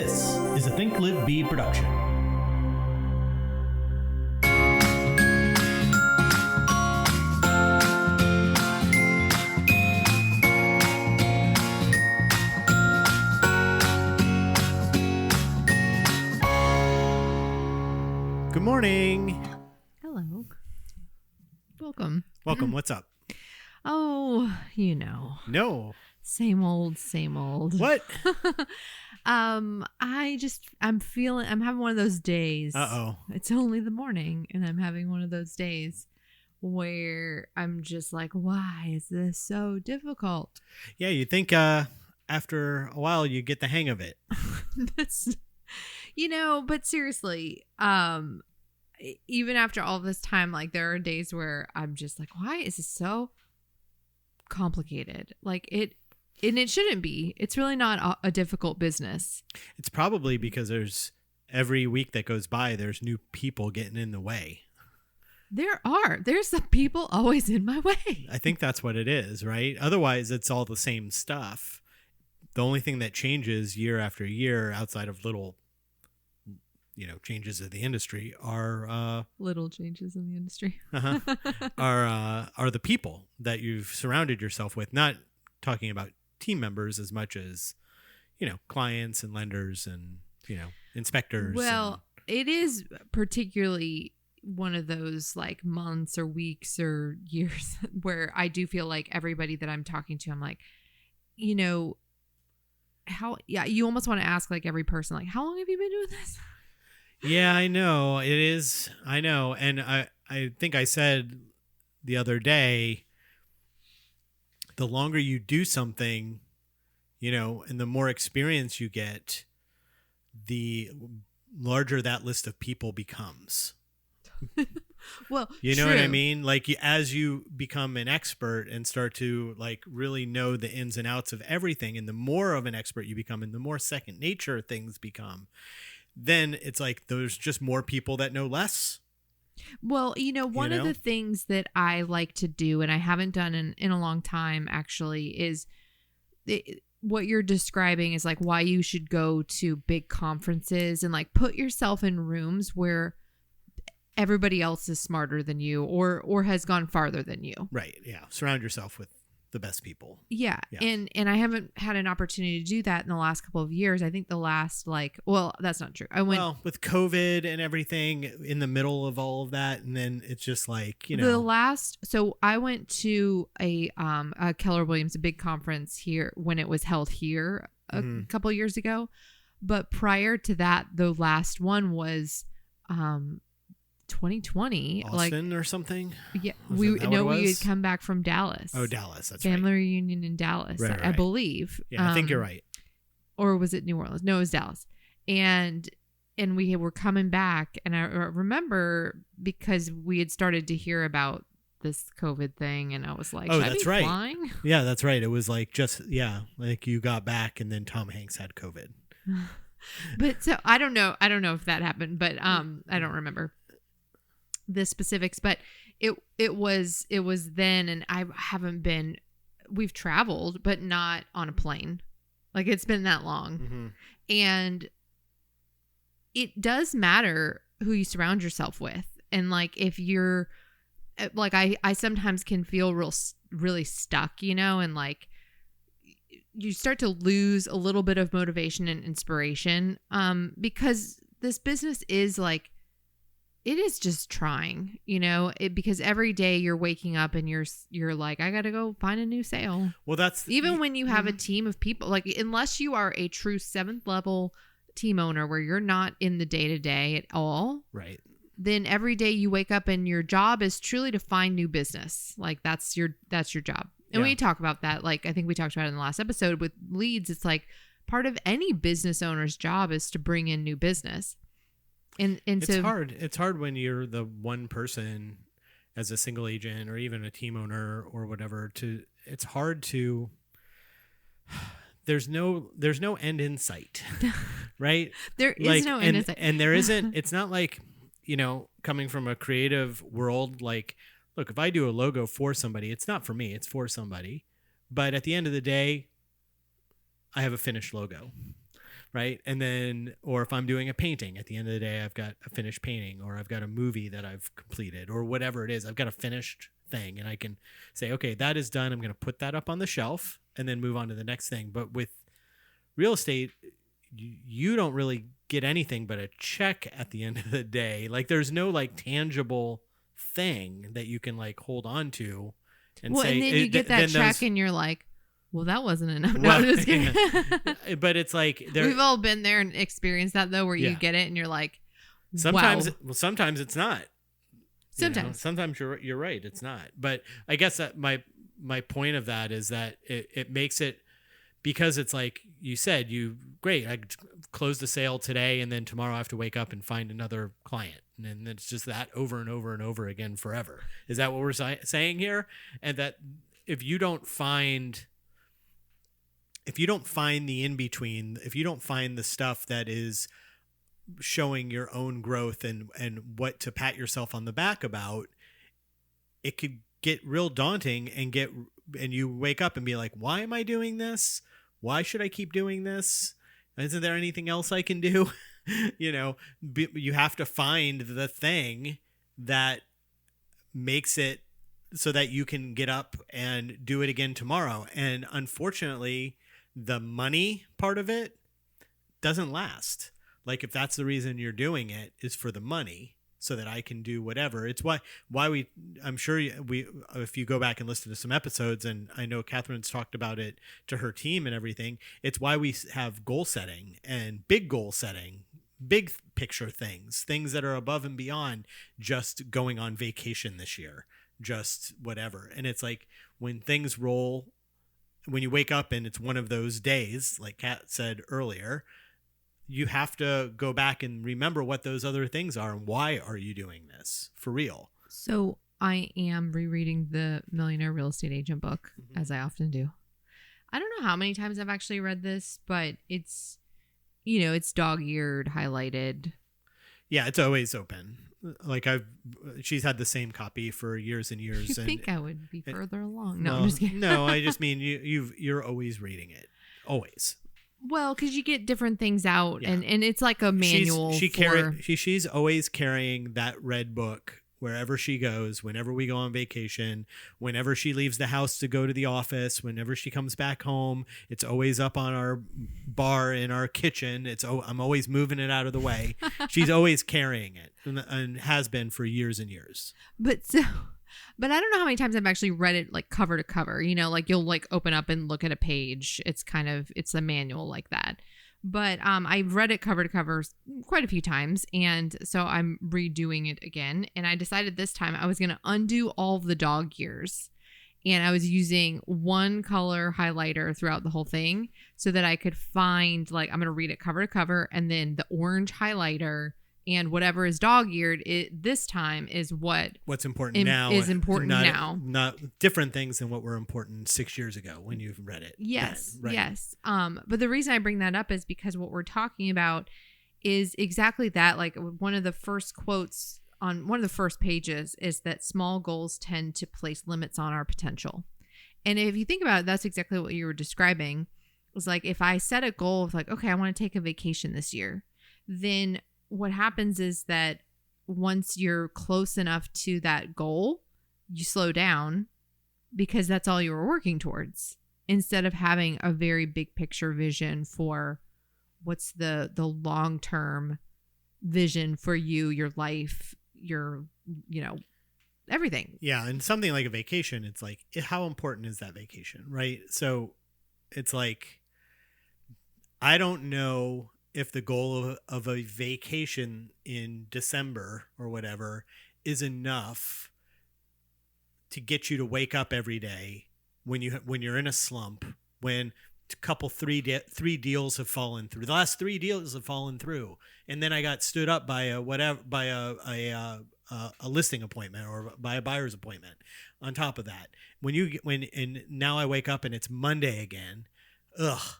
This is a Think Live Be production. Good morning. Hello. Welcome. Welcome. What's up? Oh, No. Same old, same old. What? I'm having one of those days. Uh-oh. It's only the morning and I'm having one of those days where I'm just like, why is this so difficult? Yeah, you think after a while you get the hang of it. But seriously, even after all this time, like there are days where I'm just like, why is this so complicated? And it shouldn't be. It's really not a difficult business. It's probably because every week that goes by, there's new people getting in the way. There's some people always in my way. I think that's what it is, right? Otherwise, it's all the same stuff. The only thing that changes year after year outside of little, changes in the industry are little changes in the industry. are the people that you've surrounded yourself with. Not talking about team members as much as, clients and lenders and, inspectors. Well, it is particularly one of those like months or weeks or years where I do feel like everybody that I'm talking to, I'm like, you almost want to ask like every person, like, how long have you been doing this? Yeah, I know. It is. I know. And I think I said the other day, the longer you do something, and the more experience you get, the larger that list of people becomes. Well, you know what I mean? Like as you become an expert and start to like really know the ins and outs of everything, and the more of an expert you become and the more second nature things become, then it's like there's just more people that know less. Well, one of the things that I like to do, and I haven't done in a long time actually, is what you're describing is like why you should go to big conferences and like put yourself in rooms where everybody else is smarter than you or has gone farther than you. Right. Yeah. Surround yourself with the best people. Yeah. And I haven't had an opportunity to do that in the last couple of years. I think the last that's not true. With COVID and everything in the middle of all of that. And then it's just like, so I went to a Keller Williams, a big conference here when it was held here a couple of years ago. But prior to that, the last one was, 2020, Austin or something. Yeah, we had come back from Dallas. Oh, Dallas, that's family right. reunion in Dallas, right. I believe. Yeah, I think you're right. Or was it New Orleans? No, it was Dallas. And we were coming back, and I remember because we had started to hear about this COVID thing, and I was like, "Oh, that's right." Flying? Yeah, that's right. It was like like you got back, and then Tom Hanks had COVID. But so I don't know if that happened, but I don't remember the specifics, but it was then, and I haven't been. We've traveled, but not on a plane. Like it's been that long, and it does matter who you surround yourself with, and like if you're like I sometimes can feel really stuck, and like you start to lose a little bit of motivation and inspiration, because this business is like. It is just trying, because every day you're waking up and you're like, I got to go find a new sale. Well, that's even when you have a team of people, like unless you are a true 7th level team owner where you're not in the day to day at all. Right. Then every day you wake up and your job is truly to find new business. Like that's your job. And when you talk about that, like I think we talked about it in the last episode with leads, it's like part of any business owner's job is to bring in new business. And it's hard. It's hard when you're the one person as a single agent or even a team owner or whatever. It's hard to. There's no end in sight, right? There is no end in sight, and there isn't. It's not like coming from a creative world. Like, look, if I do a logo for somebody, it's not for me. It's for somebody. But at the end of the day, I have a finished logo. right? And then, or if I'm doing a painting, at the end of the day, I've got a finished painting, or I've got a movie that I've completed, or whatever it is. I've got a finished thing, and I can say, okay, that is done. I'm going to put that up on the shelf and then move on to the next thing. But with real estate, you don't really get anything but a check at the end of the day. Like there's no like tangible thing that you can like hold on to and Well, say, and then you get that check and you're like, well, that wasn't enough. No, well, I'm just kidding. but it's like We've all been there and experienced that though, where you get it and you're like, sometimes, wow. well, sometimes it's not. Sometimes, sometimes you're right. It's not. But I guess that my point of that is that it makes it, because it's like you said, great, I closed the sale today and then tomorrow I have to wake up and find another client. And then it's just that over and over and over again forever. Is that what we're saying here? And that if you don't find the in-between, if you don't find the stuff that is showing your own growth and what to pat yourself on the back about, it could get real daunting and you wake up and be like, why am I doing this? Why should I keep doing this? Isn't there anything else I can do? You have to find the thing that makes it so that you can get up and do it again tomorrow. And unfortunately, the money part of it doesn't last. Like if that's the reason you're doing it is for the money, so that I can do whatever. It's why I'm sure if you go back and listen to some episodes, and I know Catherine's talked about it to her team and everything, it's why we have goal setting and big goal setting, big picture things that are above and beyond just going on vacation this year, just whatever. And it's like when things roll, when you wake up and it's one of those days, like Kat said earlier, you have to go back and remember what those other things are and why are you doing this for real. So I am rereading the Millionaire Real Estate Agent book, as I often do. I don't know how many times I've actually read this, but it's, it's dog-eared, highlighted. Yeah, it's always open. Like she's had the same copy for years and years. You think I would be further along? No, well, I'm just kidding. No, I just mean you're always reading it, always. Well, because you get different things out, and it's like a manual. She's always carrying that red book wherever she goes, whenever we go on vacation, whenever she leaves the house to go to the office, whenever she comes back home. It's always up on our bar in our kitchen. I'm always moving it out of the way. She's always carrying it and has been for years and years. But I don't know how many times I've actually read it like cover to cover, like you'll like open up and look at a page. It's a manual like that. But I've read it cover to cover quite a few times. And so I'm redoing it again. And I decided this time I was going to undo all of the dog ears. And I was using one color highlighter throughout the whole thing so that I could find, like, I'm going to read it cover to cover. And then the orange highlighter and whatever is dog-eared this time is what's important now. Is important now. Not different things than what were important 6 years ago when you've read it. Yes, then, right? yes. But the reason I bring that up is because what we're talking about is exactly that. Like one of the first quotes on one of the first pages is that small goals tend to place limits on our potential. And if you think about it, that's exactly what you were describing. It was like if I set a goal of like, okay, I want to take a vacation this year, then what happens is that once you're close enough to that goal, you slow down because that's all you were working towards, instead of having a very big picture vision for what's the long-term vision for you, your life, your, everything. Yeah. And something like a vacation, it's like, how important is that vacation? Right. So it's like, I don't know if the goal of a vacation in December or whatever is enough to get you to wake up every day when you're in a slump, when three deals have fallen through. The last 3 deals have fallen through, and then I got stood up by a listing appointment or by a buyer's appointment. On top of that, and now I wake up and it's Monday again. Ugh,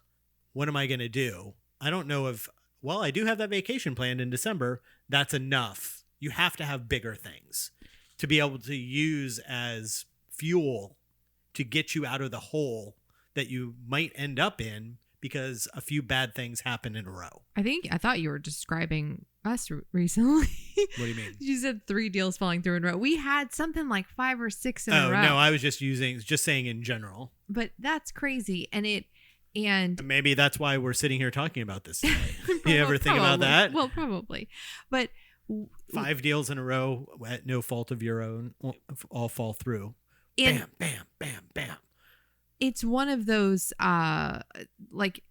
what am I gonna do? I don't know if, well, I do have that vacation planned in December. That's enough. You have to have bigger things to be able to use as fuel to get you out of the hole that you might end up in because a few bad things happen in a row. I thought you were describing us recently. What do you mean? You said 3 deals falling through in a row. We had something like 5 or 6 in a row. No, I was just saying in general. But that's crazy. And maybe that's why we're sitting here talking about this today. You ever think about that? Well, probably. But 5 deals in a row at no fault of your own all fall through. Bam, bam, bam, bam. It's one of those like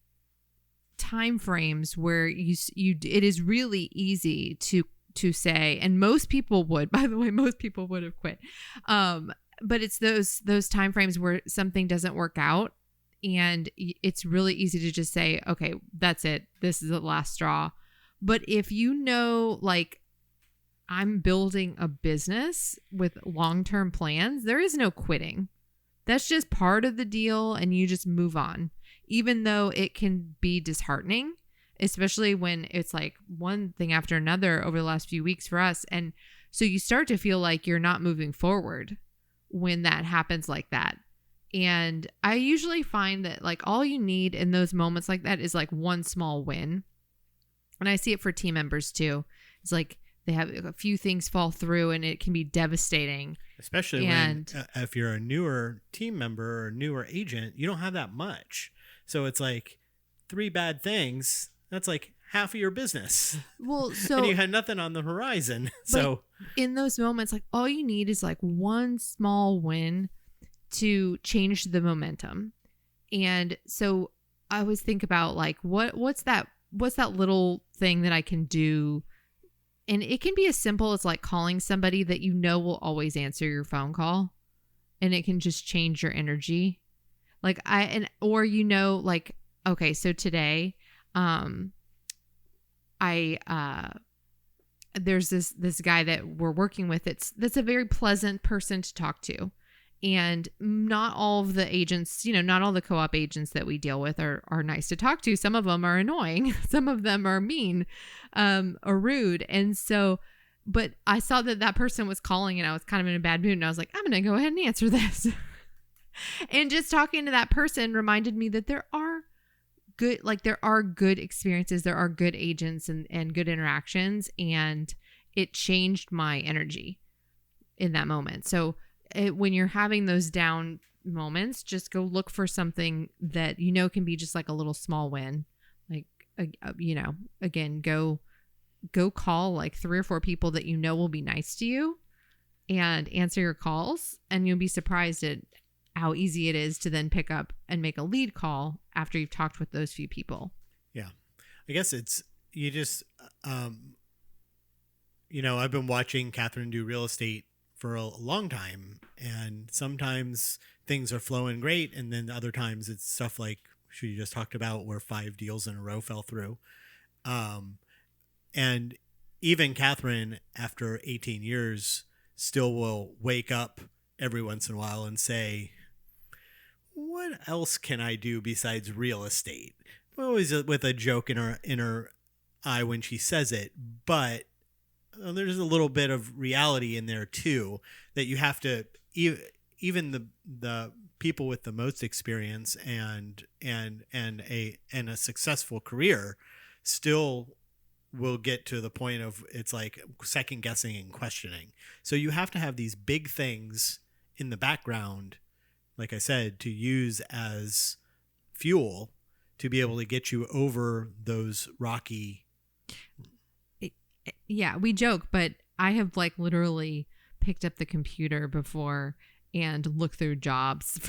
time frames where it is really easy to say, and most people would, by the way, most people would have quit. But it's those time frames where something doesn't work out, and it's really easy to just say, okay, that's it. This is the last straw. But if you know, like, I'm building a business with long-term plans, there is no quitting. That's just part of the deal, and you just move on, even though it can be disheartening, especially when it's like one thing after another over the last few weeks for us. And so you start to feel like you're not moving forward when that happens like that. And I usually find that, like, all you need in those moments like that is like one small win. And I see it for team members too. It's like they have a few things fall through and it can be devastating. Especially when if you're a newer team member or a newer agent, you don't have that much. So it's like 3 bad things. That's like half of your business. Well, so and you had nothing on the horizon. So in those moments, like, all you need is like one small win to change the momentum. And so I always think about, like, what's that little thing that I can do. And it can be as simple as like calling somebody that you know will always answer your phone call, and it can just change your energy. Like like, okay, so today, there's this guy that we're working with. That's a very pleasant person to talk to. And not all of the agents, not all the co-op agents that we deal with are nice to talk to. Some of them are annoying. Some of them are mean, or rude. And so, but I saw that person was calling and I was kind of in a bad mood, and I was like, I'm going to go ahead and answer this. And just talking to that person reminded me that there are good experiences. There are good agents and good interactions. And it changed my energy in that moment. So when you're having those down moments, just go look for something that can be just like a little small win. Like, again, go call like 3 or 4 people that will be nice to you and answer your calls, and you'll be surprised at how easy it is to then pick up and make a lead call after you've talked with those few people. Yeah. I guess you just, I've been watching Catherine do real estate for a long time, and sometimes things are flowing great, and then other times it's stuff like she just talked about where 5 deals in a row fell through. And even Catherine, after 18 years, still will wake up every once in a while and say, what else can I do besides real estate? Always with a joke in her eye when she says it, but there's a little bit of reality in there too, that you have to, even the people with the most experience and a successful career still will get to the point of, it's like second guessing and questioning. So you have to have these big things in the background, like I said, to use as fuel to be able to get you over those rocky. Yeah, we joke, but I have like literally picked up the computer before and looked through jobs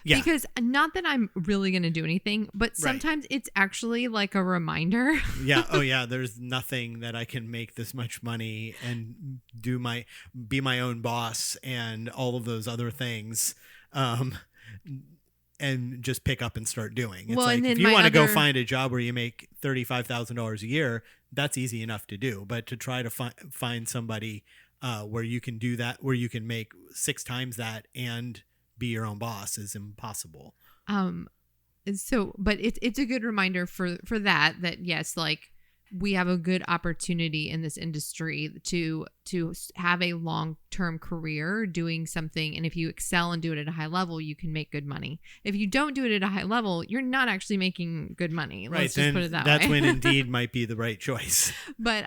because not that I'm really going to do anything, but sometimes it's actually like a reminder. Yeah. Oh yeah. There's nothing that I can make this much money and be my own boss and all of those other things. And just pick up and start doing. It's like, if you want to go find a job where you make $35,000 a year, that's easy enough to do. But to try to find somebody where you can do that, where you can make 6 times that and be your own boss, is impossible. So, but it's a good reminder for that yes, like, we have a good opportunity in this industry to have a long-term career doing something. And if you excel and do it at a high level, you can make good money. If you don't do it at a high level, you're not actually making good money. Right. Let's just put it that that's way. when Indeed might be the right choice. But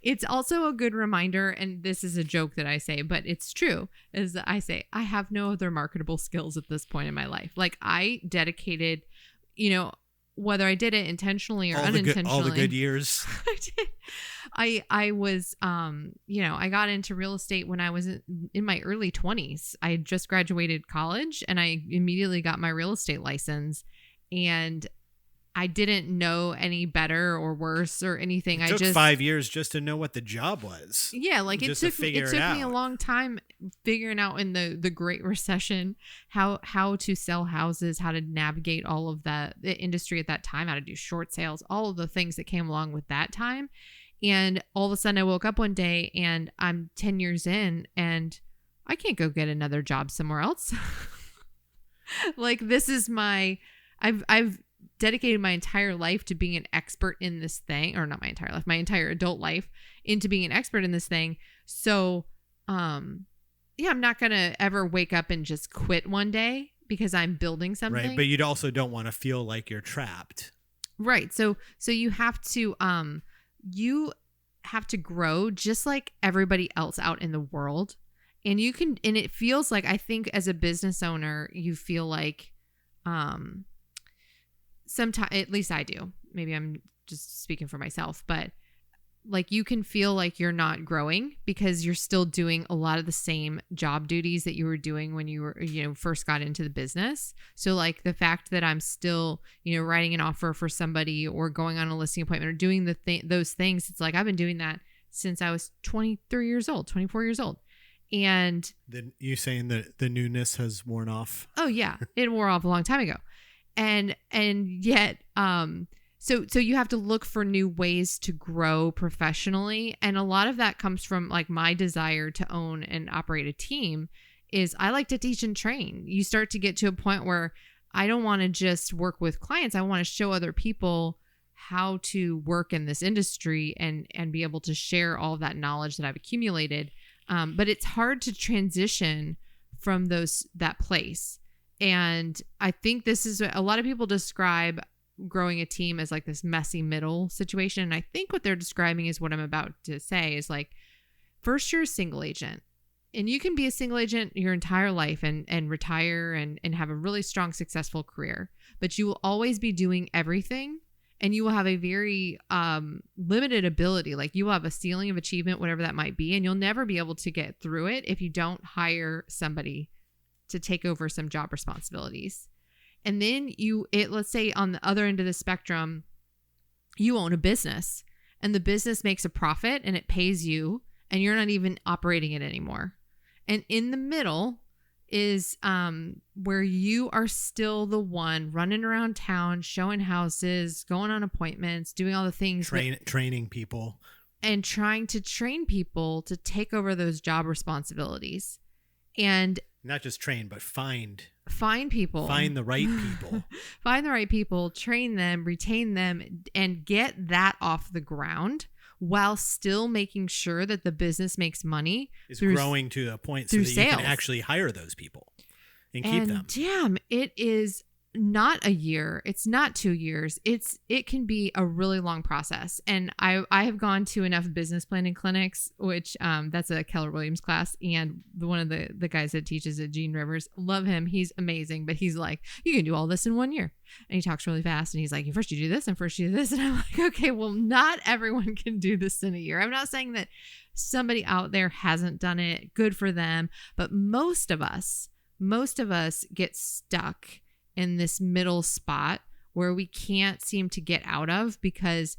it's also a good reminder, and this is a joke that I say, but it's true, is that I say, I have no other marketable skills at this point in my life. Like, I dedicated, whether I did it intentionally or unintentionally. All the good years. I did. I was, I got into real estate when I was in my early 20s. I had just graduated college and I immediately got my real estate license, and I didn't know any better or worse or anything. It took 5 years just to know what the job was. Yeah, like it took me a long time figuring out in the Great Recession how to sell houses, how to navigate all of the industry at that time, how to do short sales, all of the things that came along with that time. And all of a sudden I woke up one day and I'm 10 years in and I can't go get another job somewhere else. Like, this is I've dedicated my entire life to being an expert in this thing, or not my entire life, my entire adult life into being an expert in this thing. So, I'm not going to ever wake up and just quit one day because I'm building something. Right. But you also don't want to feel like you're trapped. Right. So you have to grow just like everybody else out in the world. And it feels like, I think as a business owner, you feel like, sometimes, at least I do, maybe I'm just speaking for myself, but like, you can feel like you're not growing because you're still doing a lot of the same job duties that you were doing when you were, first got into the business. So like, the fact that I'm still, writing an offer for somebody or going on a listing appointment or doing those things, it's like, I've been doing that since I was 24 years old. And then you saying that the newness has worn off? Oh yeah, it wore off a long time ago. And yet, so you have to look for new ways to grow professionally. And a lot of that comes from like my desire to own and operate a team. Is I like to teach and train. You start to get to a point where I don't want to just work with clients. I want to show other people how to work in this industry and be able to share all of that knowledge that I've accumulated. But it's hard to transition from that place. And I think this is a lot of people describe growing a team as like this messy middle situation. And I think what they're describing is what I'm about to say is like, first you're a single agent and you can be a single agent your entire life and retire and have a really strong, successful career, but you will always be doing everything and you will have a very limited ability. Like, you will have a ceiling of achievement, whatever that might be. And you'll never be able to get through it if you don't hire somebody to take over some job responsibilities. And then let's say on the other end of the spectrum, you own a business and the business makes a profit and it pays you and you're not even operating it anymore. And in the middle is where you are still the one running around town, showing houses, going on appointments, doing all the things, training people and trying to train people to take over those job responsibilities. And not just train, but find people, find the right people, find the right people, train them, retain them, and get that off the ground while still making sure that the business makes money. Is growing to a point so that sales. You can actually hire those people and keep them. Damn, it is not a year. It's not 2 years. It can be a really long process. And I have gone to enough business planning clinics, which that's a Keller Williams class. And one of the guys that teaches at Gene Rivers, love him. He's amazing. But he's like, you can do all this in 1 year. And he talks really fast. And he's like, first you do this and first you do this. And I'm like, okay, well, not everyone can do this in a year. I'm not saying that somebody out there hasn't done it. Good for them. But most of us get stuck in this middle spot where we can't seem to get out of, because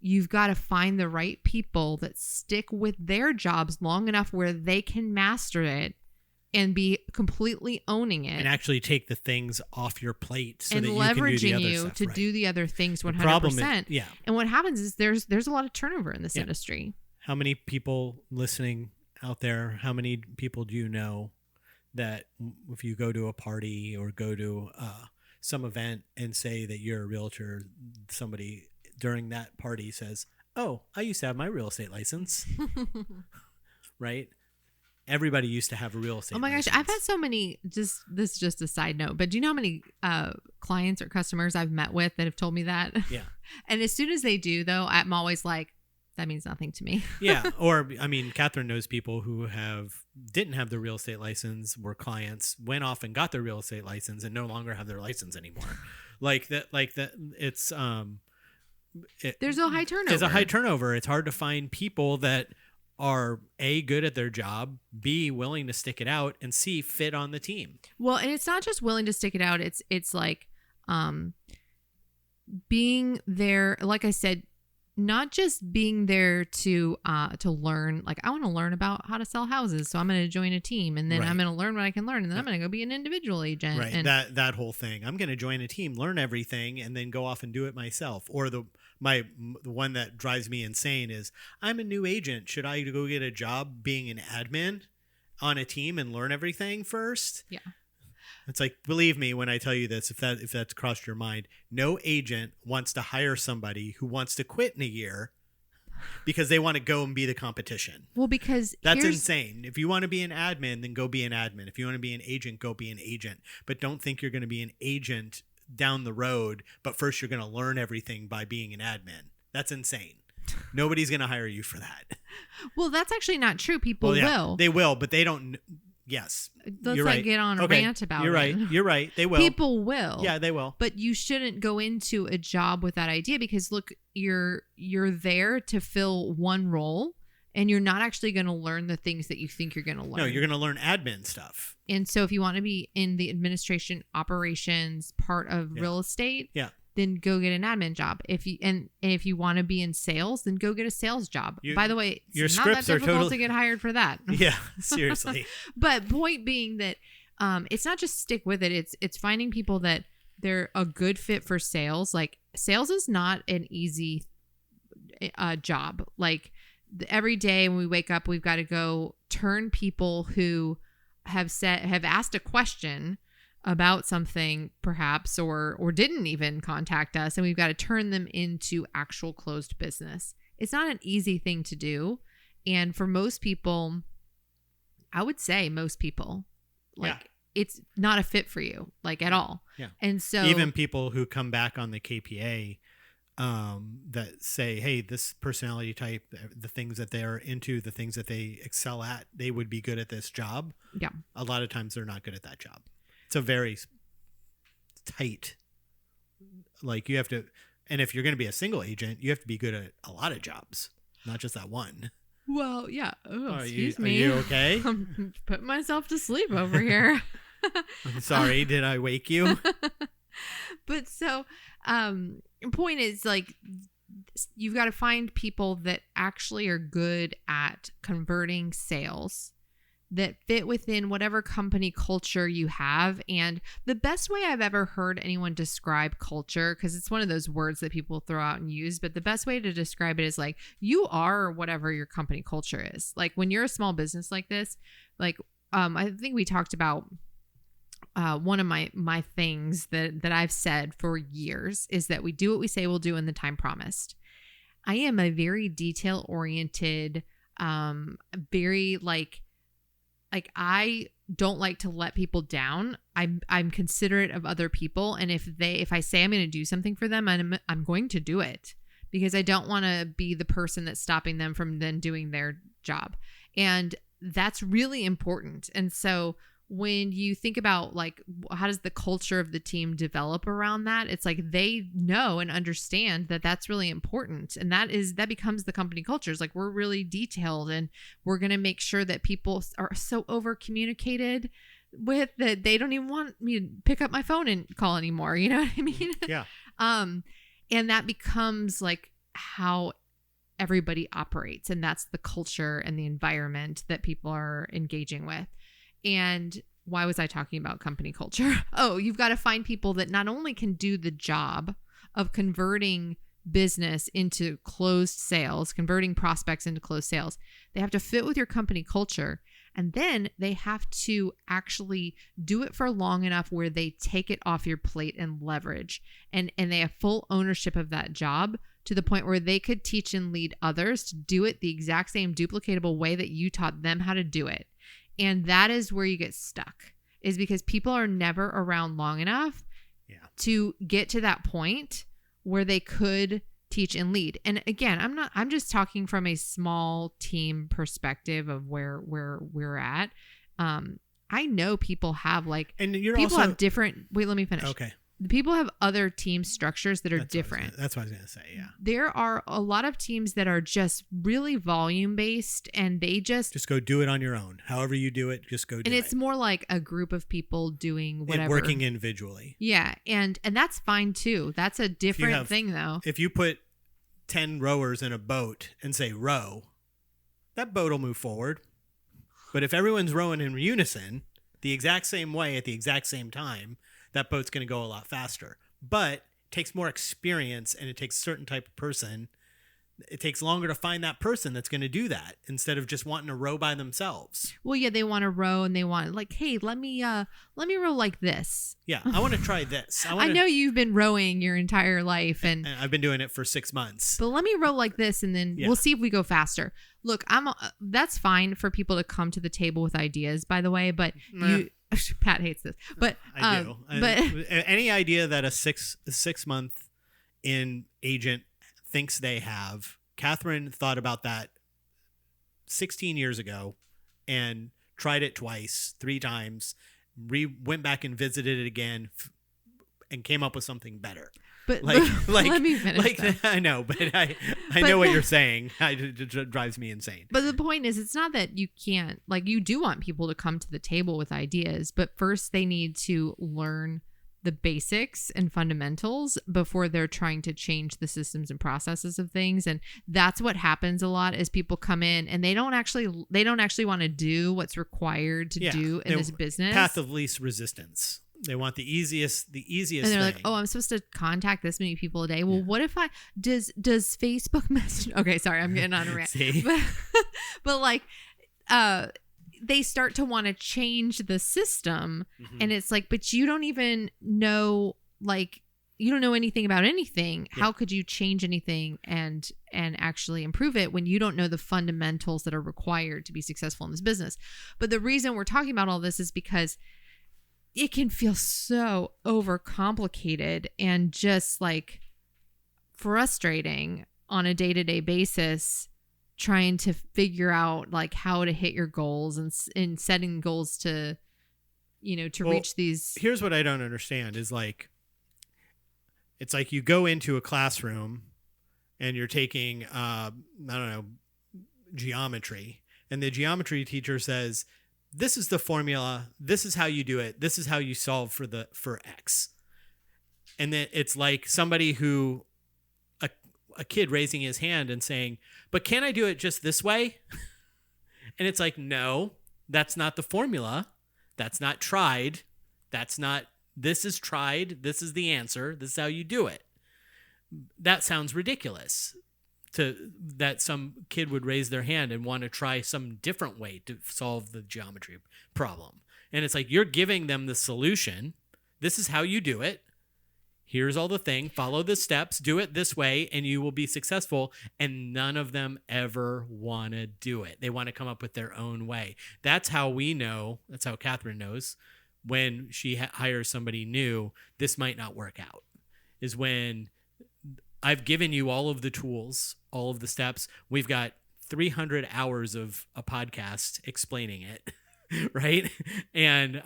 you've got to find the right people that stick with their jobs long enough where they can master it and be completely owning it and actually take the things off your plate so and that you can do the leveraging other you stuff, to right? do the other things 100%. The problem is, yeah. And what happens is there's a lot of turnover in this industry. How many people listening out there, how many people do you know that if you go to a party or go to some event and say that you're a realtor, somebody during that party says, "Oh, I used to have my real estate license." Right? Everybody used to have a real estate Oh my gosh, license. I've had so many, this is just a side note, but do you know how many clients or customers I've met with that have told me that? Yeah. And as soon as they do, though, I'm always like, that means nothing to me. Yeah. Or, I mean, Catherine knows people who didn't have their real estate license, were clients, went off and got their real estate license and no longer have their license anymore. Like that, it's, There's a high turnover. There's a high turnover. It's hard to find people that are A, good at their job, B, willing to stick it out, and C, fit on the team. Well, and it's not just willing to stick it out. It's like being there, like I said, not just being there to learn. Like, I want to learn about how to sell houses, so I'm going to join a team, and then Right. I'm going to learn what I can learn, and then I'm going to go be an individual agent. Right. And That whole thing. I'm going to join a team, learn everything, and then go off and do it myself. Or the one that drives me insane is, I'm a new agent. Should I go get a job being an admin on a team and learn everything first? Yeah. It's like, believe me when I tell you this, if that's crossed your mind, no agent wants to hire somebody who wants to quit in a year because they want to go and be the competition. Well, because that's insane. If you want to be an admin, then go be an admin. If you want to be an agent, go be an agent. But don't think you're going to be an agent down the road, but first you're going to learn everything by being an admin. That's insane. Nobody's going to hire you for that. Well, that's actually not true. People will. They will, but they don't. Yes. Let's you're not right. get on a rant about You're it. right. You're right. They will. People will. Yeah, they will. But you shouldn't go into a job with that idea, because look, you're there to fill one role, and you're not actually going to learn the things that you think you're going to learn. No, you're going to learn admin stuff. And so if you want to be in the administration operations part of real estate, then go get an admin job. If you want to be in sales, then go get a sales job. By the way, it's not that difficult to get hired for that. Yeah, seriously. But point being that it's not just stick with it. It's finding people that they're a good fit for sales. Like, sales is not an easy job. Like, every day when we wake up, we've got to go turn people who have asked a question about something perhaps, or didn't even contact us, and we've got to turn them into actual closed business. It's not an easy thing to do. And for most people, I would say most people, like, it's not a fit for you, like, at all. Yeah. And so even people who come back on the KPA, that say, hey, this personality type, the things that they're into, the things that they excel at, they would be good at this job. Yeah. A lot of times they're not good at that job. It's a very tight, like, you have to, and if you're going to be a single agent, you have to be good at a lot of jobs, not just that one. Well, yeah. Oh, excuse me. Are you okay? I'm putting myself to sleep over here. I'm sorry. Did I wake you? But so, point is, like, you've got to find people that actually are good at converting sales, that fit within whatever company culture you have. And the best way I've ever heard anyone describe culture, because it's one of those words that people throw out and use, but the best way to describe it is, like, you are whatever your company culture is. Like, when you're a small business like this, like, I think we talked about one of my things that I've said for years is that we do what we say we'll do in the time promised. I am a very detail oriented, very like I don't like to let people down. I'm considerate of other people, and if I say I'm going to do something for them, I'm going to do it, because I don't want to be the person that's stopping them from then doing their job. And that's really important. And so when you think about, like, how does the culture of the team develop around that, it's like they know and understand that that's really important, and that becomes the company culture. It's like, we're really detailed, and we're going to make sure that people are so over communicated with that they don't even want me to pick up my phone and call anymore. You know what I mean? Yeah. And that becomes, like, how everybody operates, and that's the culture and the environment that people are engaging with. And why was I talking about company culture? Oh, you've got to find people that not only can do the job of converting business into closed sales, converting prospects into closed sales, they have to fit with your company culture. And then they have to actually do it for long enough where they take it off your plate and leverage. And they have full ownership of that job to the point where they could teach and lead others to do it the exact same duplicatable way that you taught them how to do it. And that is where you get stuck, is because people are never around long enough to get to that point where they could teach and lead. And again, I'm just talking from a small team perspective of where we're at. I know people have have different, wait, let me finish. Okay. People have other team structures that are different. That's what I was going to say. Yeah. There are a lot of teams that are just really volume based, and they just go do it on your own. However you do it, just go do it. And it's more like a group of people doing whatever. Working individually. Yeah. And that's fine too. That's a different thing though. If you put 10 rowers in a boat and say row, that boat will move forward. But if everyone's rowing in unison the exact same way at the exact same time, that boat's going to go a lot faster. But it takes more experience, and it takes a certain type of person. It takes longer to find that person that's going to do that instead of just wanting to row by themselves. Well, yeah, they want to row, and they want hey, let me row like this. Yeah, I want to try this. I know you've been rowing your entire life, and I've been doing it for 6 months. But let me row like this, and then we'll see if we go faster. Look, that's fine for people to come to the table with ideas, by the way, but Pat hates this, but I do. But any idea that a 6 month in agent thinks they have, Catherine thought about that 16 years ago and tried it twice, 3 times, went back and visited it again, and came up with something better. But let me finish. I know, but I know what you're saying. It drives me insane. But the point is, it's not that you can't, you do want people to come to the table with ideas, but first they need to learn the basics and fundamentals before they're trying to change the systems and processes of things. And that's what happens a lot, is people come in and they don't actually want to do what's required to do in this business. Path of least resistance. They want the easiest and they're thing. like, oh, I'm supposed to contact this many people a day. Well, what if does Facebook message? Okay, sorry, I'm getting on a rant. but they start to want to change the system, and it's like, but you don't even know, you don't know anything about anything. How could you change anything and actually improve it when you don't know the fundamentals that are required to be successful in this business? But the reason we're talking about all this is because it can feel so overcomplicated and just frustrating on a day-to-day basis, trying to figure out how to hit your goals and setting goals to reach these. Here's what I don't understand is it's like you go into a classroom and you're taking geometry, and the geometry teacher says, this is the formula. This is how you do it. This is how you solve for X. And then it's like somebody a kid raising his hand and saying, but can I do it just this way? And it's like, no, that's not the formula. That's not tried. This is tried. This is the answer. This is how you do it. That sounds ridiculous. That some kid would raise their hand and want to try some different way to solve the geometry problem. And it's like, you're giving them the solution. This is how you do it. Here's all the thing. Follow the steps. Do it this way, and you will be successful. And none of them ever want to do it. They want to come up with their own way. That's how we know. That's how Catherine knows when she hires somebody new, this might not work out, is when I've given you all of the tools, all of the steps. We've got 300 hours of a podcast explaining it, right? And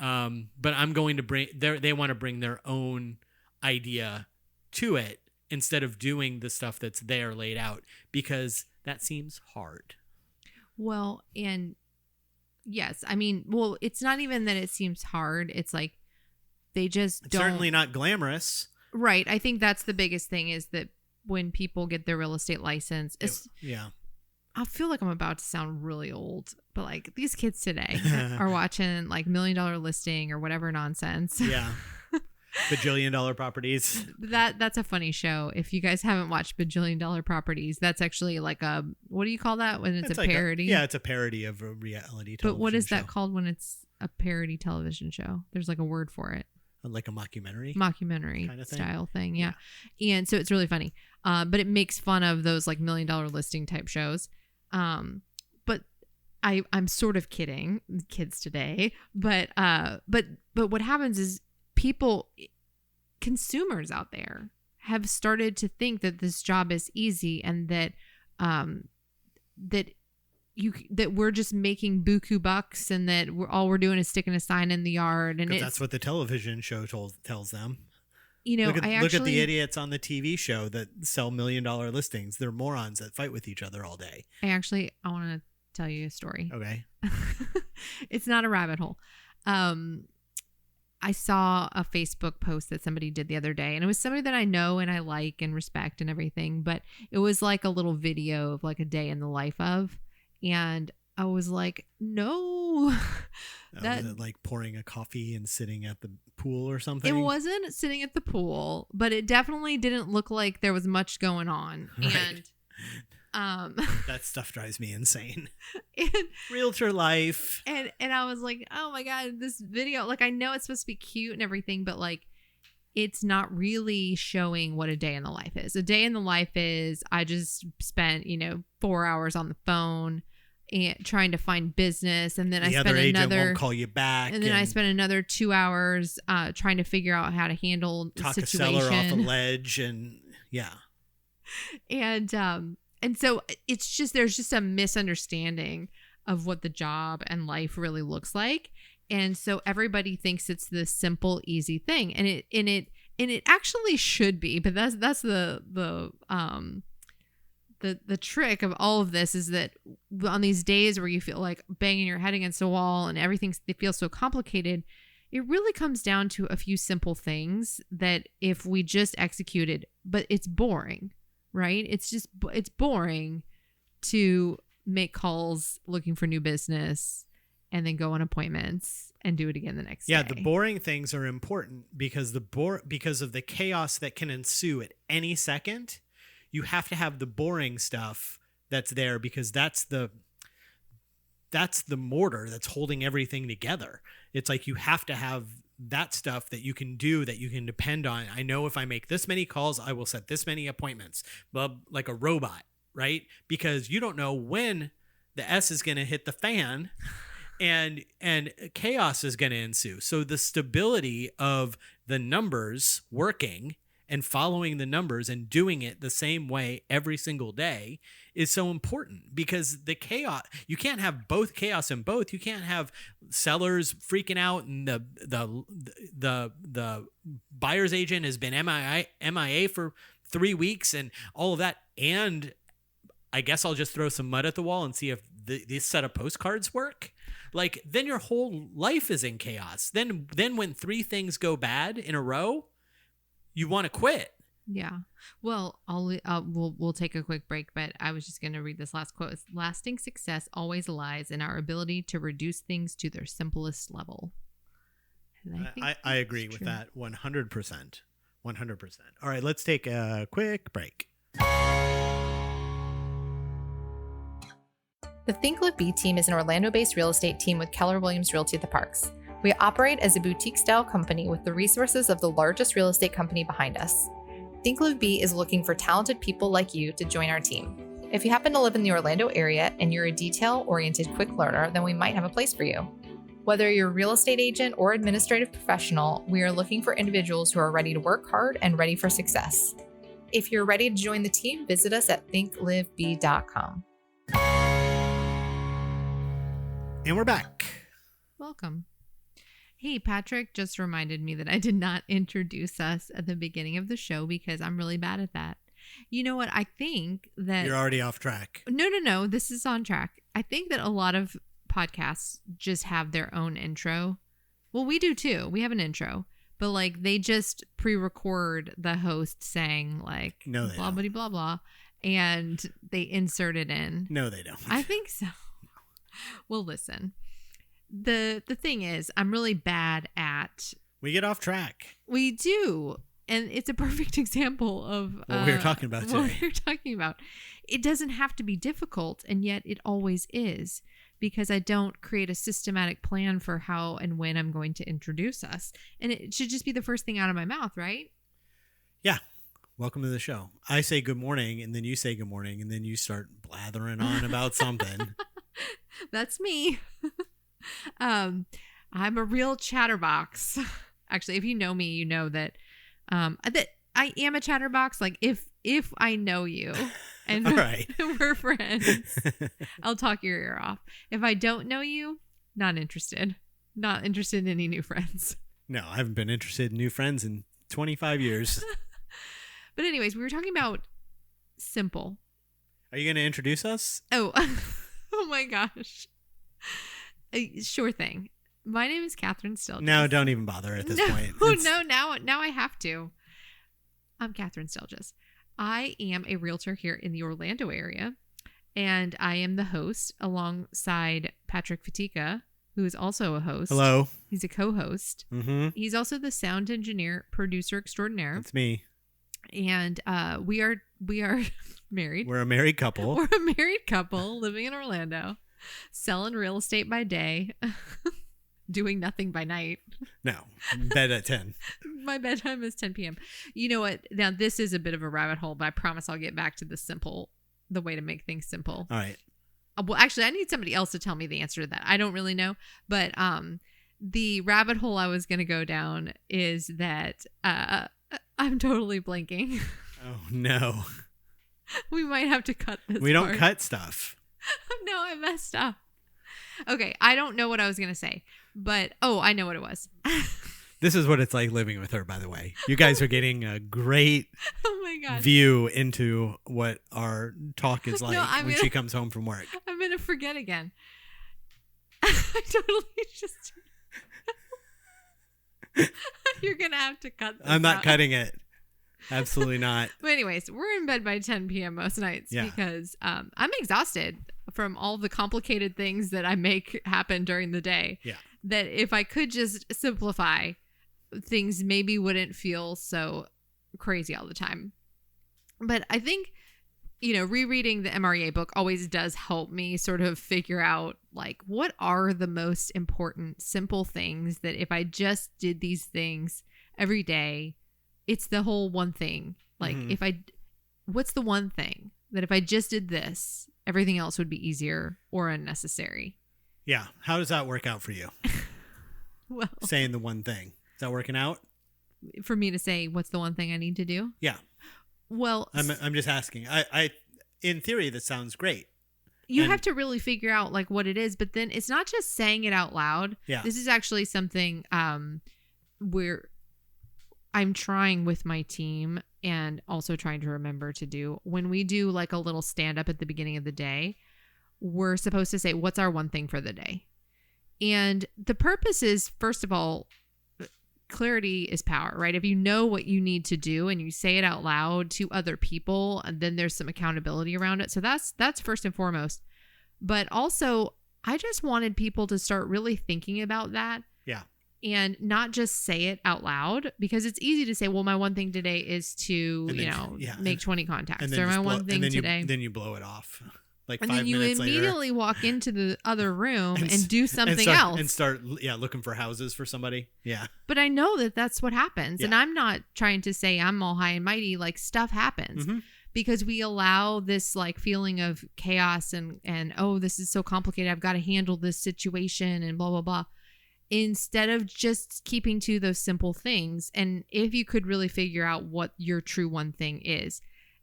but I'm going to bring they want to bring their own idea to it instead of doing the stuff that's there laid out, because that seems hard. Well, and yes, I mean, well, it's not even that it seems hard. It's like they just don't. Certainly not glamorous. Right. I think that's the biggest thing, is that when people get their real estate license, I feel like I'm about to sound really old, but these kids today are watching $1 million listing or whatever nonsense. Yeah. Bajillion dollar properties. That's a funny show. If you guys haven't watched Bajillion Dollar Properties, that's actually a, what do you call that when it's a parody? It's a parody of a reality television show. But what is that called when it's a parody television show? There's a word for it. Like a mockumentary kind of style thing. Yeah. And so it's really funny. But it makes fun of those like $1 million listing type shows. But I'm sort of kidding kids today, but what happens is consumers out there have started to think that this job is easy and that we're just making buku bucks and that all we're doing is sticking a sign in the yard, and that's what the television show tells them. You know, look at the idiots on the TV show that sell $1 million listings. They're morons that fight with each other all day. I want to tell you a story. Okay. It's not a rabbit hole. I saw a Facebook post that somebody did the other day, and it was somebody that I know and I like and respect and everything, but it was like a little video of like a day in the life of, and I was like, no. Was it like pouring a coffee and sitting at the pool or something? It wasn't sitting at the pool, but it definitely didn't look like there was much going on. Right. And that stuff drives me insane. And, Realtor life. And I was like, oh my God, this video, like I know it's supposed to be cute and everything, but like it's not really showing what a day in the life is. A day in the life is I just spent, 4 hours on the phone and trying to find business, and then I spent agent won't call you back, and then I spent another 2 hours trying to figure out how to handle the talk situation. a seller off a ledge, and yeah, and so it's just there's just a misunderstanding of what the job and life really looks like, and so everybody thinks it's this simple, easy thing, and it actually should be, but that's the trick of all of this is that on these days where you feel like banging your head against a wall and everything feels so complicated, it really comes down to a few simple things that if we just executed, but it's boring, right? It's boring to make calls looking for new business and then go on appointments and do it again the next day. Yeah, the boring things are important because because of the chaos that can ensue at any second. You have to have the boring stuff that's there because that's the mortar that's holding everything together. It's like you have to have that stuff that you can do, that you can depend on. I know if I make this many calls, I will set this many appointments, but like a robot, right? Because you don't know when the S is going to hit the fan and chaos is going to ensue. So the stability of the numbers working and following the numbers and doing it the same way every single day is so important, because the chaos, you can't have both chaos and both. You can't have sellers freaking out and the buyer's agent has been MIA for 3 weeks and all of that. And I guess I'll just throw some mud at the wall and see if this set of postcards work. Like, then your whole life is in chaos. Then when 3 things go bad in a row, you want to quit. Yeah. Well, we'll take a quick break, but I was just going to read this last quote. Lasting success always lies in our ability to reduce things to their simplest level. And I agree with that 100%. 100%. All right, let's take a quick break. The Think Live Be team is an Orlando-based real estate team with Keller Williams Realty at the Parks. We operate as a boutique-style company with the resources of the largest real estate company behind us. Think Live Be is looking for talented people like you to join our team. If you happen to live in the Orlando area and you're a detail-oriented quick learner, then we might have a place for you. Whether you're a real estate agent or administrative professional, we are looking for individuals who are ready to work hard and ready for success. If you're ready to join the team, visit us at thinklivebe.com. And we're back. Welcome. Hey, Patrick just reminded me that I did not introduce us at the beginning of the show because I'm really bad at that. You know what? I think that... You're already off track. No. This is on track. I think that a lot of podcasts just have their own intro. Well, we do too. We have an intro. But like they just pre-record the host saying like no, they blah, blah, blah, blah. And they insert it in. No, they don't. I think so. Well, listen. The thing is, I'm really bad at... We get off track. We do. And it's a perfect example of... what we were talking about today. What we were talking about. It doesn't have to be difficult, and yet it always is. Because I don't create a systematic plan for how and when I'm going to introduce us. And it should just be the first thing out of my mouth, right? Yeah. welcome to the show. I say good morning, and then you say good morning, and then you start blathering on about something. That's me. I'm a real chatterbox. Actually, if you know me, you know that that I am a chatterbox. Like if I know you and All right. we're friends, I'll talk your ear off. If I don't know you, not interested. Not interested in any new friends. No, I haven't been interested in new friends in 25 years. But anyways, we were talking about simple. Are you going to introduce us? Oh, oh my gosh. Sure thing. My name is Catherine Stilgess. No, don't even bother at this point. No, now I have to. I'm Catherine Stilgess. I am a realtor here in the Orlando area, and I am the host alongside Patrick Fatika, who is also a host. Hello. He's a co-host. Mm-hmm. He's also the sound engineer, producer extraordinaire. That's me. And we are married. We're a married couple. We're a married couple living in Orlando, selling real estate by day, doing nothing by night. No, bed at 10. My bedtime is 10 p.m. You know what? Now, this is a bit of a rabbit hole, but I promise I'll get back to the way to make things simple. All right. Well, actually, I need somebody else to tell me the answer to that. I don't really know. But the rabbit hole I was going to go down is that I'm totally blanking. Oh, no. We might have to cut this We don't part. cut stuff. No, I messed up. Okay, I don't know what I was going to say. But, I know what it was. This is what it's like living with her, by the way. You guys are getting a great Oh my God. view into what our talk is like when I'm she comes home from work. I'm going to forget again. I totally just... You're going to have to cut this I'm not out. cutting it. Absolutely not. But anyways, we're in bed by 10 p.m. most nights because I'm exhausted from all the complicated things that I make happen during the day. Yeah. That if I could just simplify, things maybe wouldn't feel so crazy all the time. But I think, rereading the MREA book always does help me sort of figure out, like, what are the most important, simple things that if I just did these things every day, it's the whole one thing. Like, what's the one thing that if I just did this, everything else would be easier or unnecessary? Yeah. How does that work out for you? Well, Saying the one thing. Is that working out? for me to say, what's the one thing I need to do? Yeah. Well, I'm just asking. I in theory, that sounds great. you have to really figure out like what it is, but then it's not just saying it out loud. Yeah. This is actually something where I'm trying with my team and also trying to remember to do. When we do like a little stand up at the beginning of the day, we're supposed to say, what's our one thing for the day? And the purpose is, first of all, clarity is power, right? If you know what you need to do and you say it out loud to other people, and then there's some accountability around it. So that's first and foremost. But also, I just wanted people to start really thinking about that. Yeah. And not just say it out loud, because it's easy to say, well, my one thing today is to, make 20 contacts. Or my one thing today. Then you blow it off. Like and 5 then you minutes immediately later. walk into the other room and do something else. And start looking for houses for somebody. Yeah. But I know that that's what happens. Yeah. And I'm not trying to say I'm all high and mighty. Like, stuff happens. Mm-hmm. Because we allow this like feeling of chaos and oh, this is so complicated. I've got to handle this situation and blah, blah, blah. Instead of just keeping to those simple things. And if you could really figure out what your true one thing is.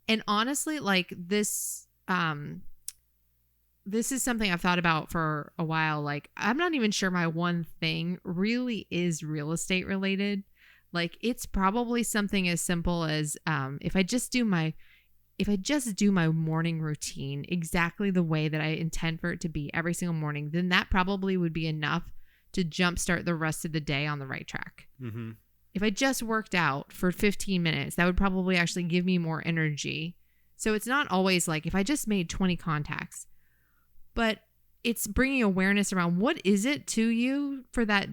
And honestly, like this is something I've thought about for a while. Like, I'm not even sure my one thing really is real estate related. Like, it's probably something as simple as if I just do my morning routine exactly the way that I intend for it to be every single morning, then that probably would be enough to jumpstart the rest of the day on the right track. Mm-hmm. If I just worked out for 15 minutes, that would probably actually give me more energy. So it's not always like if I just made 20 contacts, but it's bringing awareness around what is it to you for that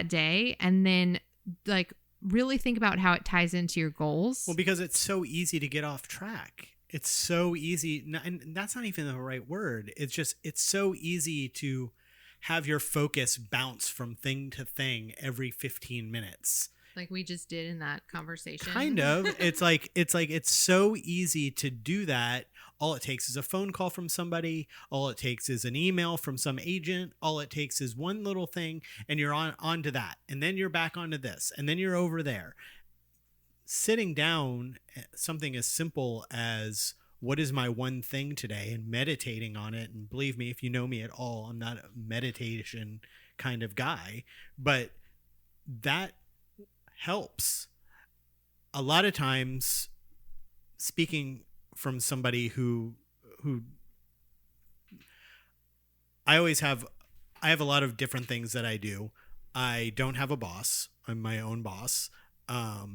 day, and then like really think about how it ties into your goals. Well, because it's so easy to get off track. It's so easy, and that's not even the right word. It's so easy to have your focus bounce from thing to thing every 15 minutes. like we just did in that conversation. Kind of. It's so easy to do that. All it takes is a phone call from somebody. All it takes is an email from some agent. All it takes is one little thing, and you're on to that. And then you're back onto this, and then you're over there. Sitting down, something as simple as what is my one thing today, and meditating on it. And believe me, if you know me at all, I'm not a meditation kind of guy, but that helps. A lot of times, speaking from somebody who I have a lot of different things that I do. I don't have a boss. I'm my own boss. I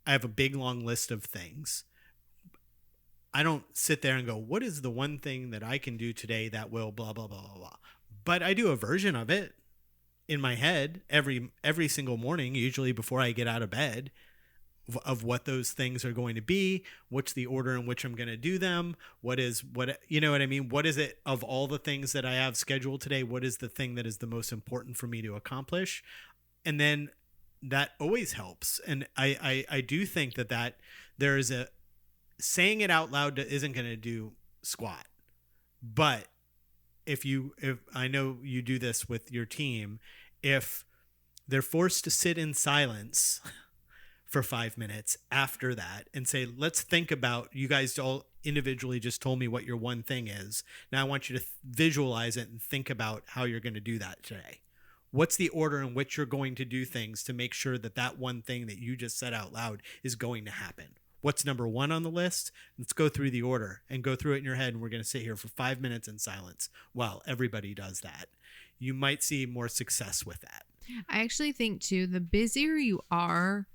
have a big long list of things. I don't sit there and go, what is the one thing that I can do today that will blah, blah, blah, blah, blah. But I do a version of it in my head every single morning, usually before I get out of bed, of what those things are going to be, what's the order in which I'm going to do them, you know what I mean? What is it of all the things that I have scheduled today? What is the thing that is the most important for me to accomplish? And then that always helps. And I do think that there is saying it out loud isn't going to do squat. But if I know you do this with your team, if they're forced to sit in silence for 5 minutes after that and say, let's think about, you guys all individually just told me what your one thing is. Now I want you to visualize it and think about how you're going to do that today. What's the order in which you're going to do things to make sure that one thing that you just said out loud is going to happen? What's number one on the list? Let's go through the order and go through it in your head. And we're going to sit here for 5 minutes in silence while everybody does that. You might see more success with that. I actually think too, the busier you are,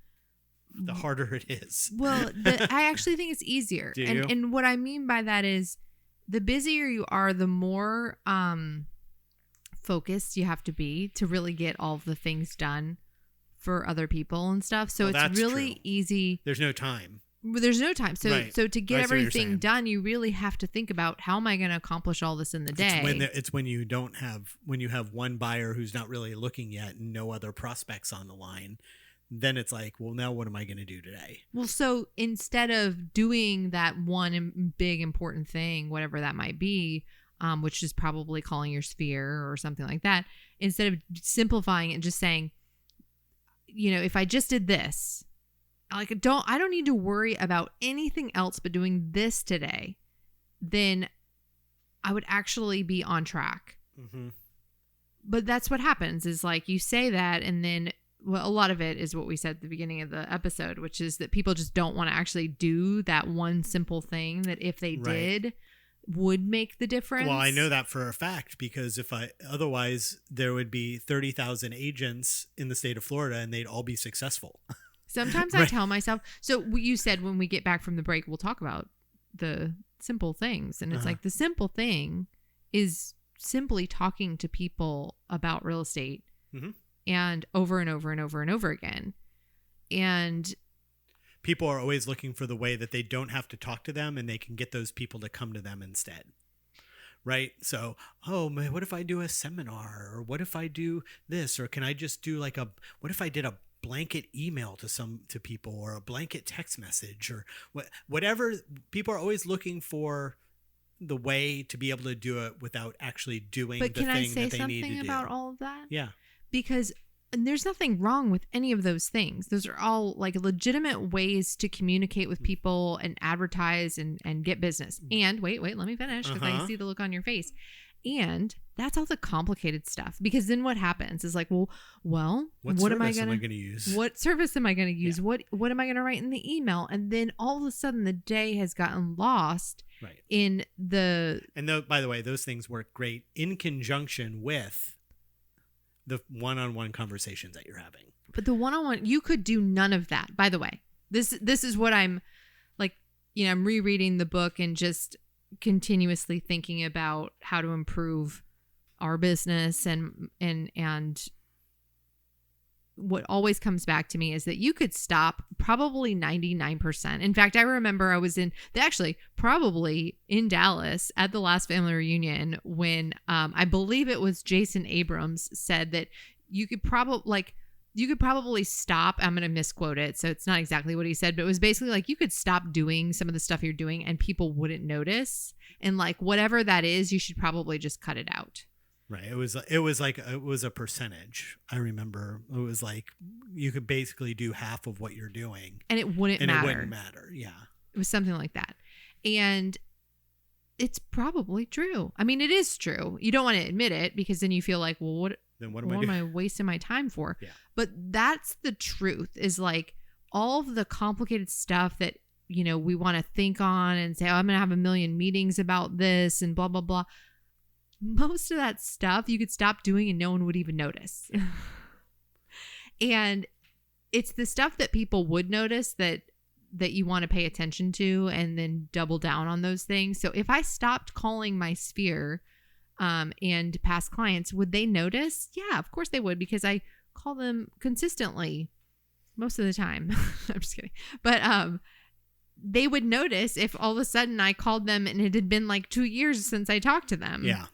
the harder it is. Well, I actually think it's easier. Do you? And what I mean by that is the busier you are, the more focused you have to be to really get all of the things done for other people and stuff. So it's really true. Easy. There's no time. There's no time. So Right. so to get I see what you're everything saying. done, you really have to think about, how am I going to accomplish all this in the day? It's when you have one buyer who's not really looking yet and no other prospects on the line. Then it's like, well, now what am I going to do today? Well, so instead of doing that one big important thing, whatever that might be, which is probably calling your sphere or something like that, instead of simplifying it and just saying, if I just did this, I don't need to worry about anything else but doing this today, then I would actually be on track. Mm-hmm. But that's what happens, is like you say that, and then a lot of it is what we said at the beginning of the episode, which is that people just don't want to actually do that one simple thing that if they did would make the difference. Well, I know that for a fact, because otherwise there would be 30,000 agents in the state of Florida and they'd all be successful. Sometimes I tell myself, so you said when we get back from the break, we'll talk about the simple things. And it's like, the simple thing is simply talking to people about real estate. Mm-hmm. And over and over and over and over again. And people are always looking for the way that they don't have to talk to them and they can get those people to come to them instead. Right? So, oh man, what if I do a seminar? Or what if I do this? Or can I just do what if I did a blanket email to people, or a blanket text message, or whatever? People are always looking for the way to be able to do it without actually doing the thing that they need to do. But can I say something about all of that? Yeah. Because there's nothing wrong with any of those things. Those are all like legitimate ways to communicate with people and advertise and get business. And wait, let me finish, because I see the look on your face. And that's all the complicated stuff. Because then what happens is like, well, what am I going to use? What service am I going to use? Yeah. What am I going to write in the email? And then all of a sudden the day has gotten lost in the... And by the way, those things work great in conjunction with the one-on-one conversations that you're having. But the one-on-one, you could do none of that. By the way, this is what I'm like, I'm rereading the book and just continuously thinking about how to improve our business, and what always comes back to me is that you could stop probably 99%. In fact, I remember I was probably in Dallas at the last family reunion when I believe it was Jason Abrams said that you could probably you could probably stop. I'm going to misquote it, so it's not exactly what he said, but it was basically like you could stop doing some of the stuff you're doing and people wouldn't notice. And like whatever that is, you should probably just cut it out. Right. It was a percentage. I remember it was like you could basically do half of what you're doing and it wouldn't matter. It wouldn't matter. Yeah. It was something like that. And it's probably true. I mean, it is true. You don't want to admit it because then you feel like, well, what am I wasting my time for? Yeah. But that's the truth, is like all of the complicated stuff that, you know, we want to think on and say, oh, I'm going to have a million meetings about this and blah, blah, blah. Most of that stuff you could stop doing and no one would even notice. And it's the stuff that people would notice that you want to pay attention to and then double down on those things. So if I stopped calling my sphere and past clients, would they notice? Yeah, of course they would, because I call them consistently most of the time. I'm just kidding. But they would notice if all of a sudden I called them and it had been like 2 years since I talked to them. Yeah.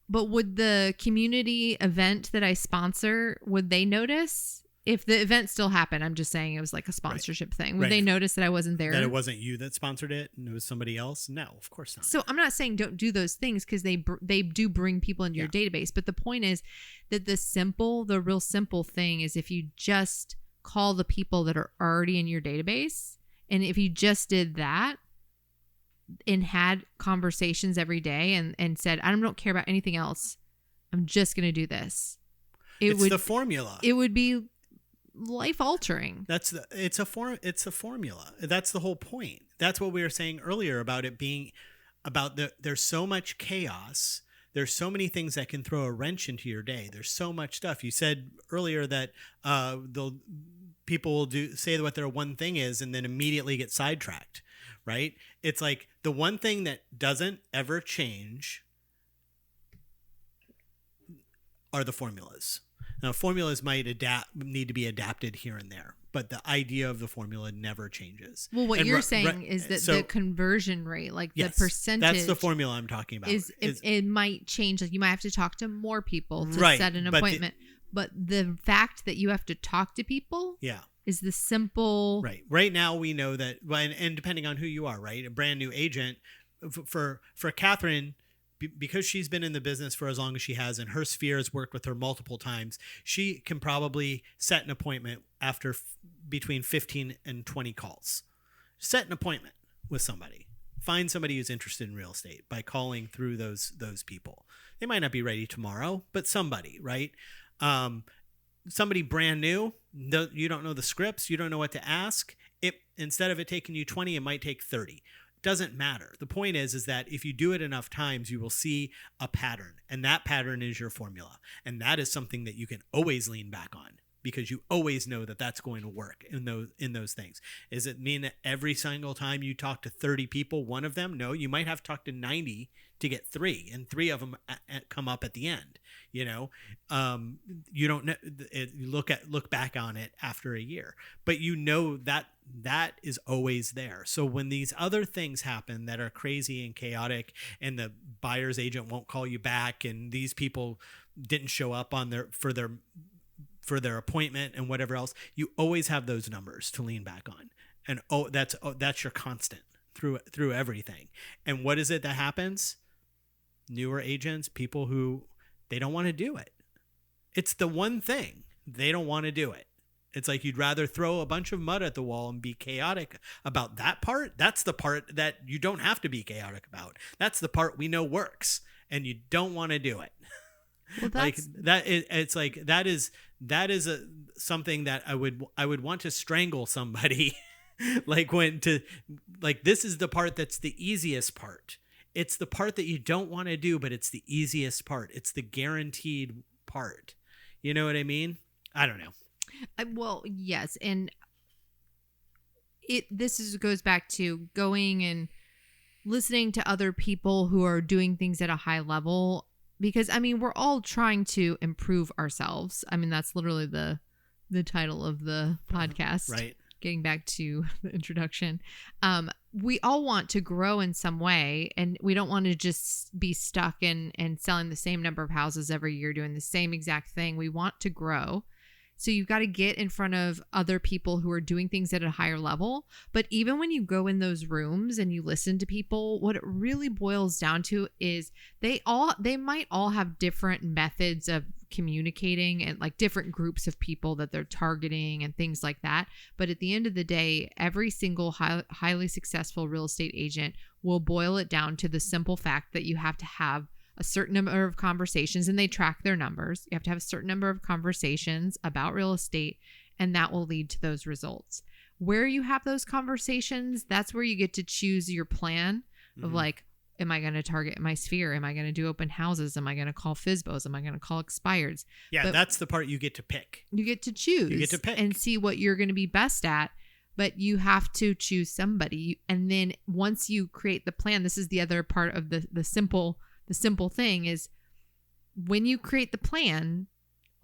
But would the community event that I sponsor, would they notice? If the event still happened, I'm just saying it was like a sponsorship thing. Would they notice that I wasn't there? That it wasn't you that sponsored it and it was somebody else? No, of course not. So I'm not saying don't do those things, because they do bring people into your database. But the point is that the real simple thing is if you just call the people that are already in your database, and if you just did that and had conversations every day and said, I don't care about anything else, I'm just going to do this. It's the formula. It would be life altering. It's a formula. That's the whole point. That's what we were saying earlier about it being about there's so much chaos. There's so many things that can throw a wrench into your day. There's so much stuff. You said earlier that people will say what their one thing is and then immediately get sidetracked, right? It's like the one thing that doesn't ever change are the formulas. Now, formulas might need to be adapted here and there, but the idea of the formula never changes. Well, what you're saying is that the conversion rate, like the percentage, that's the formula I'm talking about. It might change. Like you might have to talk to more people to set an appointment. But the fact that you have to talk to people is the simple... Right now we know that, and depending on who you are, right? A brand new agent, for Catherine... because she's been in the business for as long as she has and her sphere has worked with her multiple times, she can probably set an appointment after between 15 and 20 calls. Set an appointment with somebody. Find somebody who's interested in real estate by calling through those people. They might not be ready tomorrow, but somebody, right? Somebody brand new, you don't know the scripts, you don't know what to ask. Instead of it taking you 20, it might take 30. Doesn't matter. The point is that if you do it enough times, you will see a pattern, and that pattern is your formula. And that is something that you can always lean back on because you always know that that's going to work in those things. Does it mean that every single time you talk to 30 people, one of them? No, you might have talked to 90 to get 3, and 3 of them come up at the end. You know, you don't know. Look back on it after a year, but you know that is always there. So when these other things happen that are crazy and chaotic, and the buyer's agent won't call you back, and these people didn't show up for their appointment and whatever else, you always have those numbers to lean back on, and that's your constant through everything. And what is it that happens? Newer agents, people who they don't want to do it. It's the one thing they don't want to do it. It's like you'd rather throw a bunch of mud at the wall and be chaotic about that part. That's the part that you don't have to be chaotic about. That's the part we know works, and you don't want to do it. Well, like that is, it's like that is something that I would want to strangle somebody. This is the part that's the easiest part. It's the part that you don't want to do, but it's the easiest part. It's the guaranteed part. You know what I mean? I don't know. Well, yes. And goes back to going and listening to other people who are doing things at a high level, because I mean, we're all trying to improve ourselves. I mean, that's literally the title of the podcast. Right. getting back to the introduction, we all want to grow in some way, and we don't want to just be stuck in and selling the same number of houses every year, doing the same exact thing. We want to grow. So you've got to get in front of other people who are doing things at a higher level. But even when you go in those rooms and you listen to people, what it really boils down to is they might all have different methods of communicating and like different groups of people that they're targeting and things like that. But at the end of the day, every single highly successful real estate agent will boil it down to the simple fact that you have to have a certain number of conversations, and they track their numbers. You have to have a certain number of conversations about real estate, and that will lead to those results. Where you have those conversations, that's where you get to choose your plan of like, am I going to target my sphere? Am I going to do open houses? Am I going to call FSBOs? Am I going to call expireds? Yeah, but that's the part you get to pick. You get to choose. You get to pick. And see what you're going to be best at. But you have to choose somebody. And then once you create the plan, this is the other part of the simple thing is when you create the plan,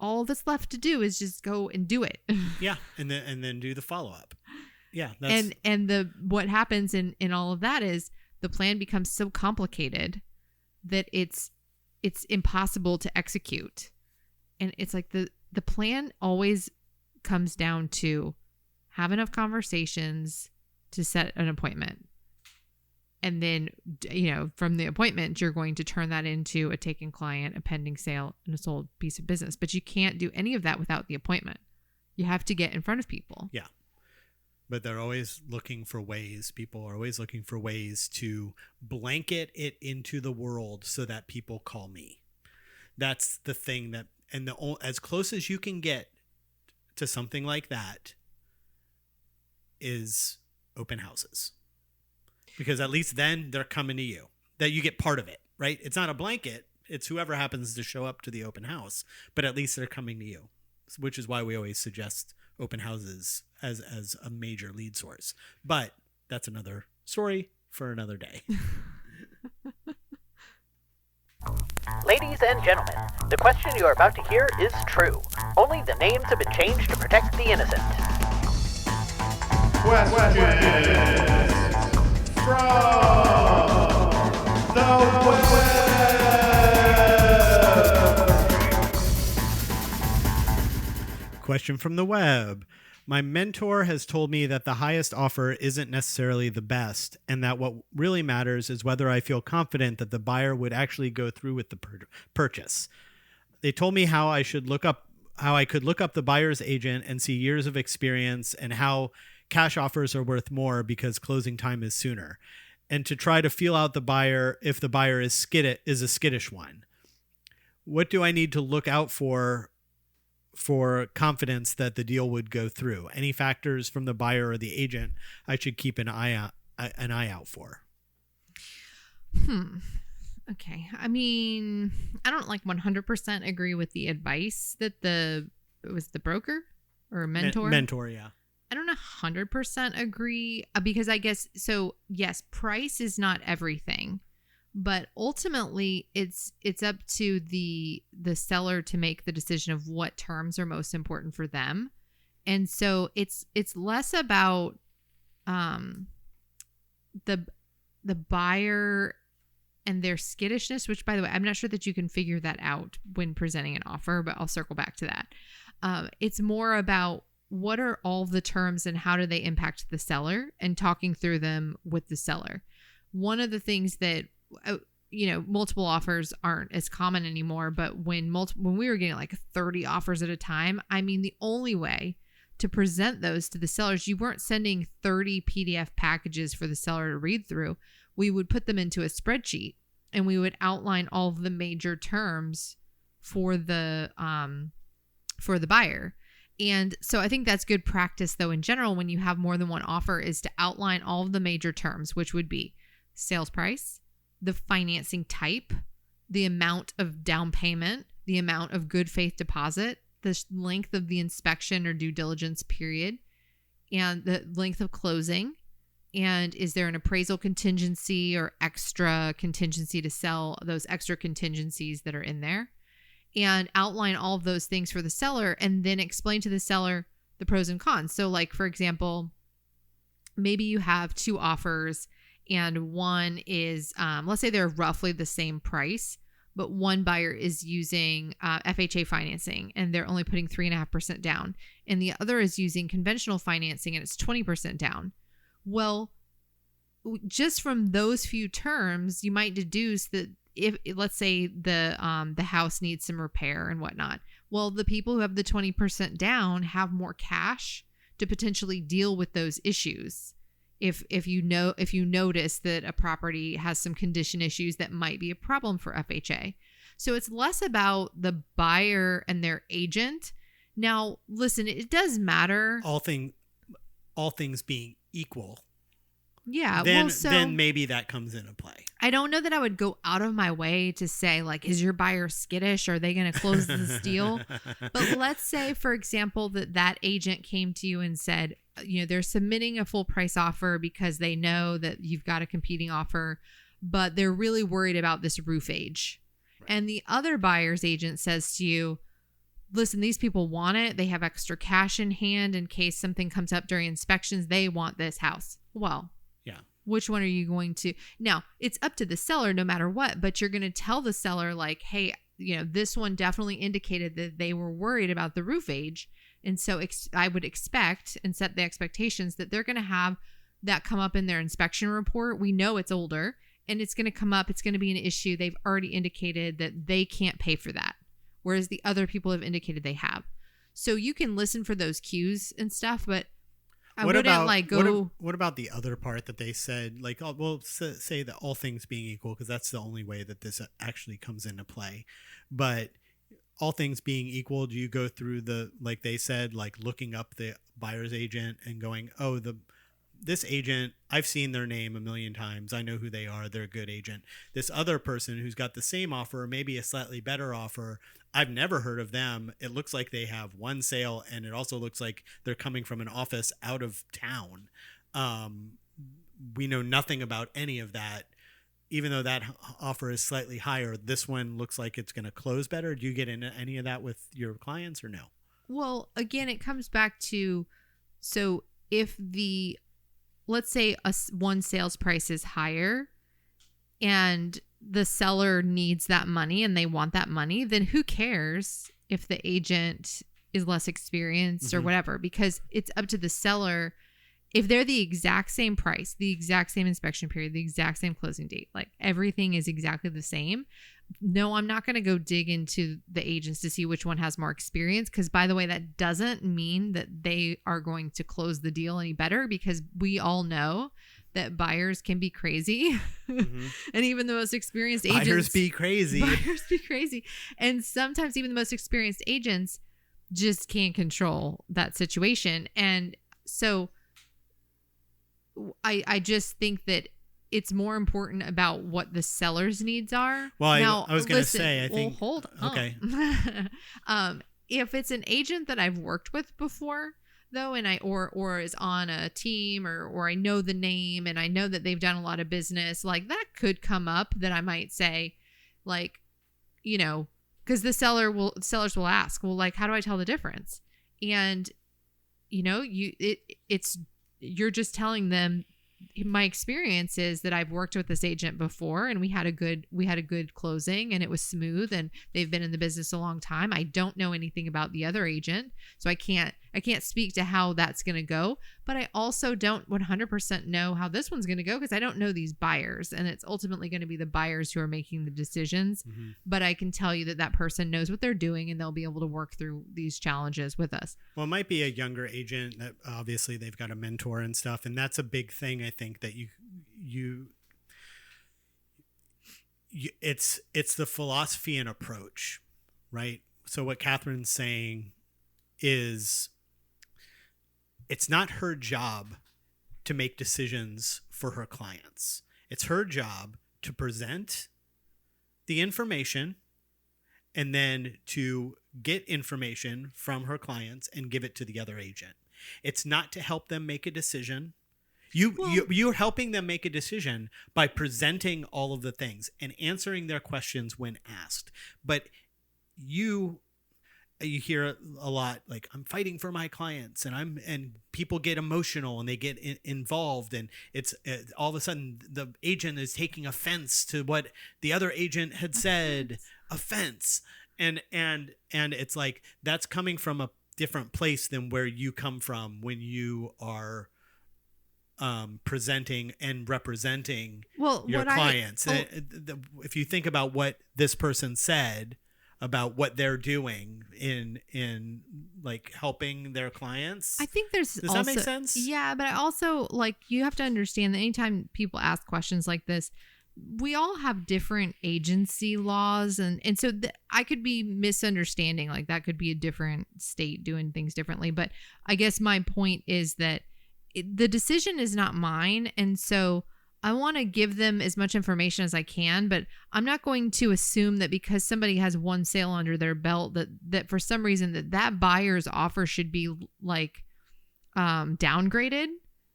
all that's left to do is just go and do it. Yeah. And then do the follow-up. Yeah. And what happens in all of that is the plan becomes so complicated that it's impossible to execute. And it's like the plan always comes down to have enough conversations to set an appointment. And then, from the appointment, you're going to turn that into a taken client, a pending sale, and a sold piece of business. But you can't do any of that without the appointment. You have to get in front of people. Yeah. But they're always looking for ways. People are always looking for ways to blanket it into the world so that people call me. That's the thing as close as you can get to something like that is open houses. Because at least then they're coming to you, that you get part of it, right? It's not a blanket. It's whoever happens to show up to the open house, but at least they're coming to you, which is why we always suggest open houses as a major lead source. But that's another story for another day. Ladies and gentlemen, the question you are about to hear is true. Only the names have been changed to protect the innocent. Questions from the web. Question from the web. My mentor has told me that the highest offer isn't necessarily the best, and that what really matters is whether I feel confident that the buyer would actually go through with the purchase. They told me how I could look up the buyer's agent and see years of experience, and how cash offers are worth more because closing time is sooner, and to try to feel out the buyer if the buyer is a skittish one. What do I need to look out for confidence that the deal would go through? Any factors from the buyer or the agent I should keep an eye out for? Okay. I mean, I don't 100% agree with the advice that it was the broker or mentor. Mentor, yeah. I don't 100% agree because I guess, so yes, price is not everything, but ultimately it's up to the seller to make the decision of what terms are most important for them. And so it's less about the buyer and their skittishness, which, by the way, I'm not sure that you can figure that out when presenting an offer, but I'll circle back to that. It's more about what are all the terms and how do they impact the seller, and talking through them with the seller. One of the things that, multiple offers aren't as common anymore, but when we were getting 30 offers at a time, I mean, the only way to present those to the sellers, you weren't sending 30 PDF packages for the seller to read through. We would put them into a spreadsheet and we would outline all of the major terms for the buyer. And so I think that's good practice, though, in general, when you have more than one offer, is to outline all of the major terms, which would be sales price, the financing type, the amount of down payment, the amount of good faith deposit, the length of the inspection or due diligence period, and the length of closing. And is there an appraisal contingency or extra contingency to sell, those extra contingencies that are in there? And outline all of those things for the seller, and then explain to the seller the pros and cons. So like, for example, maybe you have two offers and one is, let's say they're roughly the same price, but one buyer is using FHA financing and they're only putting 3.5% down. And the other is using conventional financing and it's 20% down. Well, just from those few terms, you might deduce that if, let's say the house needs some repair and whatnot, well, the people who have the 20% down have more cash to potentially deal with those issues. If you notice that a property has some condition issues that might be a problem for FHA. So it's less about the buyer and their agent. Now, listen, it does matter. All things being equal. Yeah. Then maybe that comes into play. I don't know that I would go out of my way to say, like, is your buyer skittish? Are they going to close this deal? But let's say, for example, that agent came to you and said, they're submitting a full price offer because they know that you've got a competing offer, but they're really worried about this roof age. Right. And the other buyer's agent says to you, listen, these people want it. They have extra cash in hand in case something comes up during inspections. They want this house. Well, yeah. Which one are you going to? Now, it's up to the seller no matter what, but you're going to tell the seller like, hey, this one definitely indicated that they were worried about the roof age. And so I would expect and set the expectations that they're going to have that come up in their inspection report. We know it's older and it's going to come up. It's going to be an issue. They've already indicated that they can't pay for that, whereas the other people have indicated they have. So you can listen for those cues and stuff, but I wouldn't go. What about the other part that they said? Like, we'll say that all things being equal, because that's the only way that this actually comes into play. But all things being equal, do you go through like they said, like looking up the buyer's agent and going, oh, this agent, I've seen their name a million times. I know who they are. They're a good agent. This other person who's got the same offer, maybe a slightly better offer, I've never heard of them. It looks like they have one sale, and it also looks like they're coming from an office out of town. We know nothing about any of that. Even though that offer is slightly higher, this one looks like it's going to close better. Do you get into any of that with your clients or no? Well, again, it comes back to, so if let's say one sales price is higher and the seller needs that money and they want that money, then who cares if the agent is less experienced or whatever, because it's up to the seller. If they're the exact same price, the exact same inspection period, the exact same closing date, like everything is exactly the same. No, I'm not going to go dig into the agents to see which one has more experience. Because by the way, that doesn't mean that they are going to close the deal any better, because we all know that buyers can be crazy. And even the most experienced agents. Buyers be crazy. And sometimes even the most experienced agents just can't control that situation. And so I just think that it's more important about what the seller's needs are. Well, now, I was going to say, I think. Well, hold on. Okay. If it's an agent that I've worked with before, though, and or is on a team, or I know the name and I know that they've done a lot of business, like that could come up that I might say, like, because the sellers will ask, well, like, how do I tell the difference? And you're just telling them, my experience is that I've worked with this agent before and we had a good closing and it was smooth and they've been in the business a long time. I don't know anything about the other agent, so I can't speak to how that's going to go, but I also don't 100% know how this one's going to go, because I don't know these buyers, and it's ultimately going to be the buyers who are making the decisions. But I can tell you that person knows what they're doing and they'll be able to work through these challenges with us. Well, it might be a younger agent that obviously they've got a mentor and stuff, and that's a big thing. I think that it's the philosophy and approach, right? So what Catherine's saying is, it's not her job to make decisions for her clients. It's her job to present the information and then to get information from her clients and give it to the other agent. It's not to help them make a decision. You're helping them make a decision by presenting all of the things and answering their questions when asked. But you hear a lot like, I'm fighting for my clients, and people get emotional and they get involved, and it's all of a sudden the agent is taking offense to what the other agent had said. Offense. And it's like, that's coming from a different place than where you come from when you are presenting and representing your clients. If you think about what this person said about what they're doing in like helping their clients, I think does that make sense? Yeah, but I also, like, you have to understand that anytime people ask questions like this, we all have different agency laws, and so I could be misunderstanding, like that could be a different state doing things differently. But I guess my point is that the decision is not mine, and so I want to give them as much information as I can, but I'm not going to assume that because somebody has one sale under their belt that for some reason that buyer's offer should be like downgraded.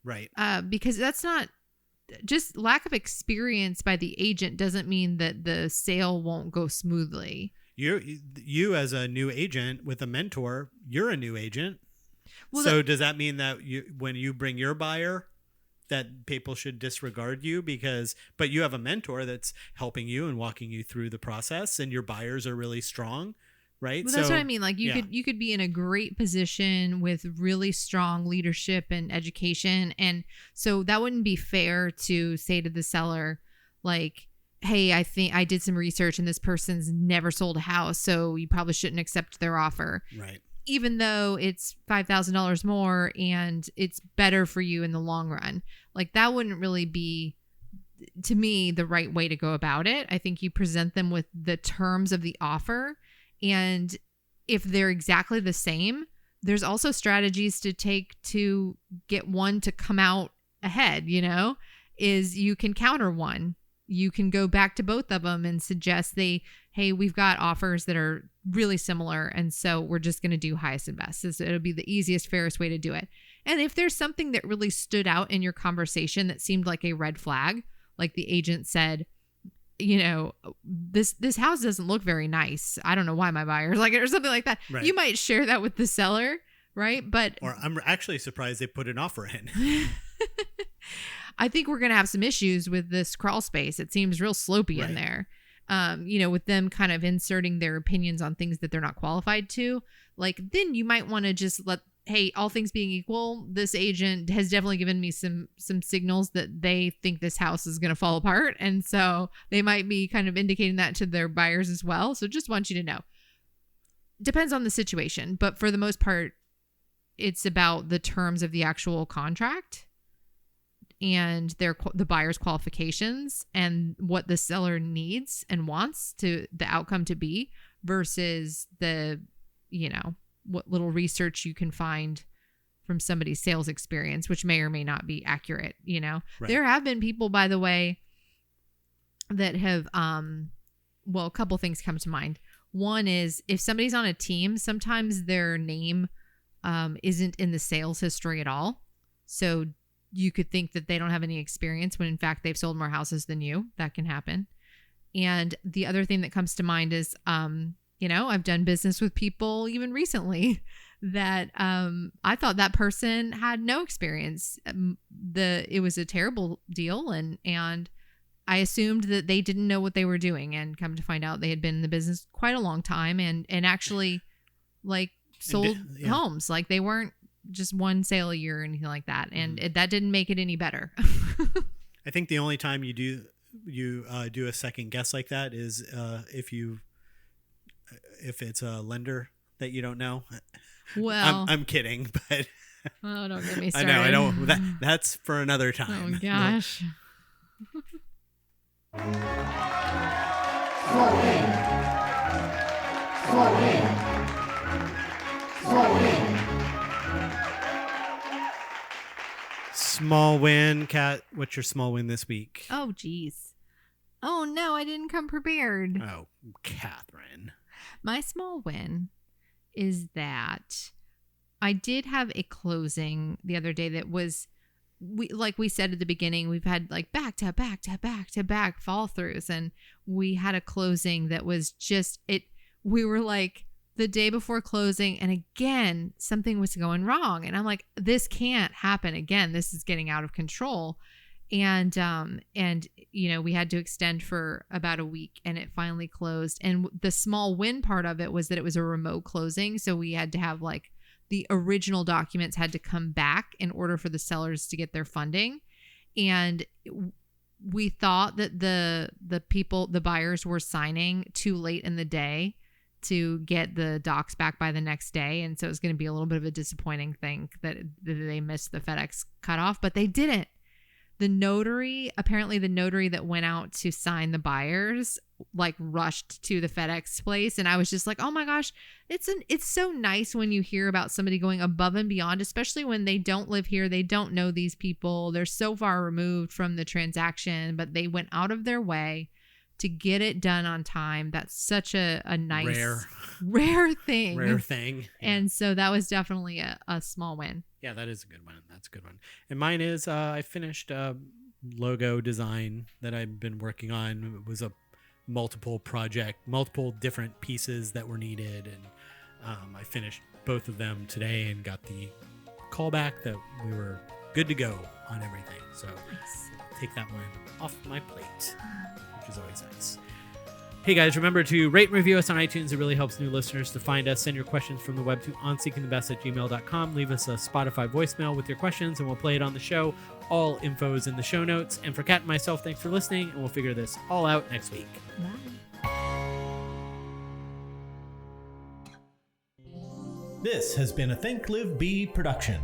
Right. Because that's not, just lack of experience by the agent doesn't mean that the sale won't go smoothly. You as a new agent with a mentor, you're a new agent. Well, so does that mean that when you bring your buyer, that people should disregard you but you have a mentor that's helping you and walking you through the process, and your buyers are really strong, right? Well, that's what I mean. Like you could be in a great position with really strong leadership and education, and so that wouldn't be fair to say to the seller, like, hey, I think I did some research and this person's never sold a house, so you probably shouldn't accept their offer. Right. Even though it's $5,000 more and it's better for you in the long run. Like, that wouldn't really be, to me, the right way to go about it. I think you present them with the terms of the offer, and if they're exactly the same, there's also strategies to take to get one to come out ahead, is you can counter one. You can go back to both of them and suggest hey, we've got offers that are really similar, and so we're just going to do highest and best. So it'll be the easiest, fairest way to do it. And if there's something that really stood out in your conversation that seemed like a red flag, like the agent said, this house doesn't look very nice. I don't know why my buyer's like it, or something like that. Right. You might share that with the seller, right? Or I'm actually surprised they put an offer in. I think we're going to have some issues with this crawl space. It seems real slopey in there. With them kind of inserting their opinions on things that they're not qualified to. Like, then you might want to just hey, all things being equal, this agent has definitely given me some signals that they think this house is going to fall apart. And so they might be kind of indicating that to their buyers as well. So just want you to know. Depends on the situation. But for the most part, it's about the terms of the actual contract and the buyer's qualifications and what the seller needs and wants the outcome to be versus what little research you can find from somebody's sales experience, which may or may not be accurate. Right. There have been people, by the way, that have, a couple things come to mind. One is if somebody's on a team, sometimes their name isn't in the sales history at all. So you could think that they don't have any experience when in fact they've sold more houses than you. That can happen. And the other thing that comes to mind is, I've done business with people even recently that I thought that person had no experience. It was a terrible deal, and I assumed that they didn't know what they were doing, and come to find out they had been in the business quite a long time and actually like sold homes. Like, they weren't just one sale a year or anything like that. And that didn't make it any better. I think the only time you do a second guess like that is if it's a lender that you don't know. Well, I'm kidding, but oh, don't get me started. I know. That's for another time. Oh gosh. Slow in. Slow in. Slow in. Small win, Kat. What's your small win this week? Oh, geez. Oh, no, I didn't come prepared. Oh, Catherine. My small win is that I did have a closing the other day that was, like we said at the beginning, we've had like back to back fall throughs. And we had a closing that was just, we were like, the day before closing, and again, something was going wrong. And I'm like, this can't happen again. This is getting out of control. And we had to extend for about a week, and it finally closed. And the small win part of it was that it was a remote closing. So we had to have like the original documents had to come back in order for the sellers to get their funding. And we thought that the buyers were signing too late in the day to get the docs back by the next day. And so it was going to be a little bit of a disappointing thing that they missed the FedEx cutoff, but they didn't. Apparently the notary that went out to sign the buyers like rushed to the FedEx place. And I was just like, oh my gosh, it's so nice when you hear about somebody going above and beyond, especially when they don't live here. They don't know these people. They're so far removed from the transaction, but they went out of their way to get it done on time. That's such a nice, rare thing. Rare thing. Yeah. And so that was definitely a small win. Yeah, that is a good one. That's a good one. And mine is I finished a logo design that I've been working on. It was a multiple different pieces that were needed. And I finished both of them today and got the callback that we were good to go on everything. So I'll take that one off my plate, which is always nice. Hey guys, remember to rate and review us on iTunes. It really helps new listeners to find us. Send your questions from the web to onseekingthebest@gmail.com. Leave us a Spotify voicemail with your questions and we'll play it on the show. All info is in the show notes. And for Kat and myself, thanks for listening, and we'll figure this all out next week. Bye. This has been a Think Live Be production.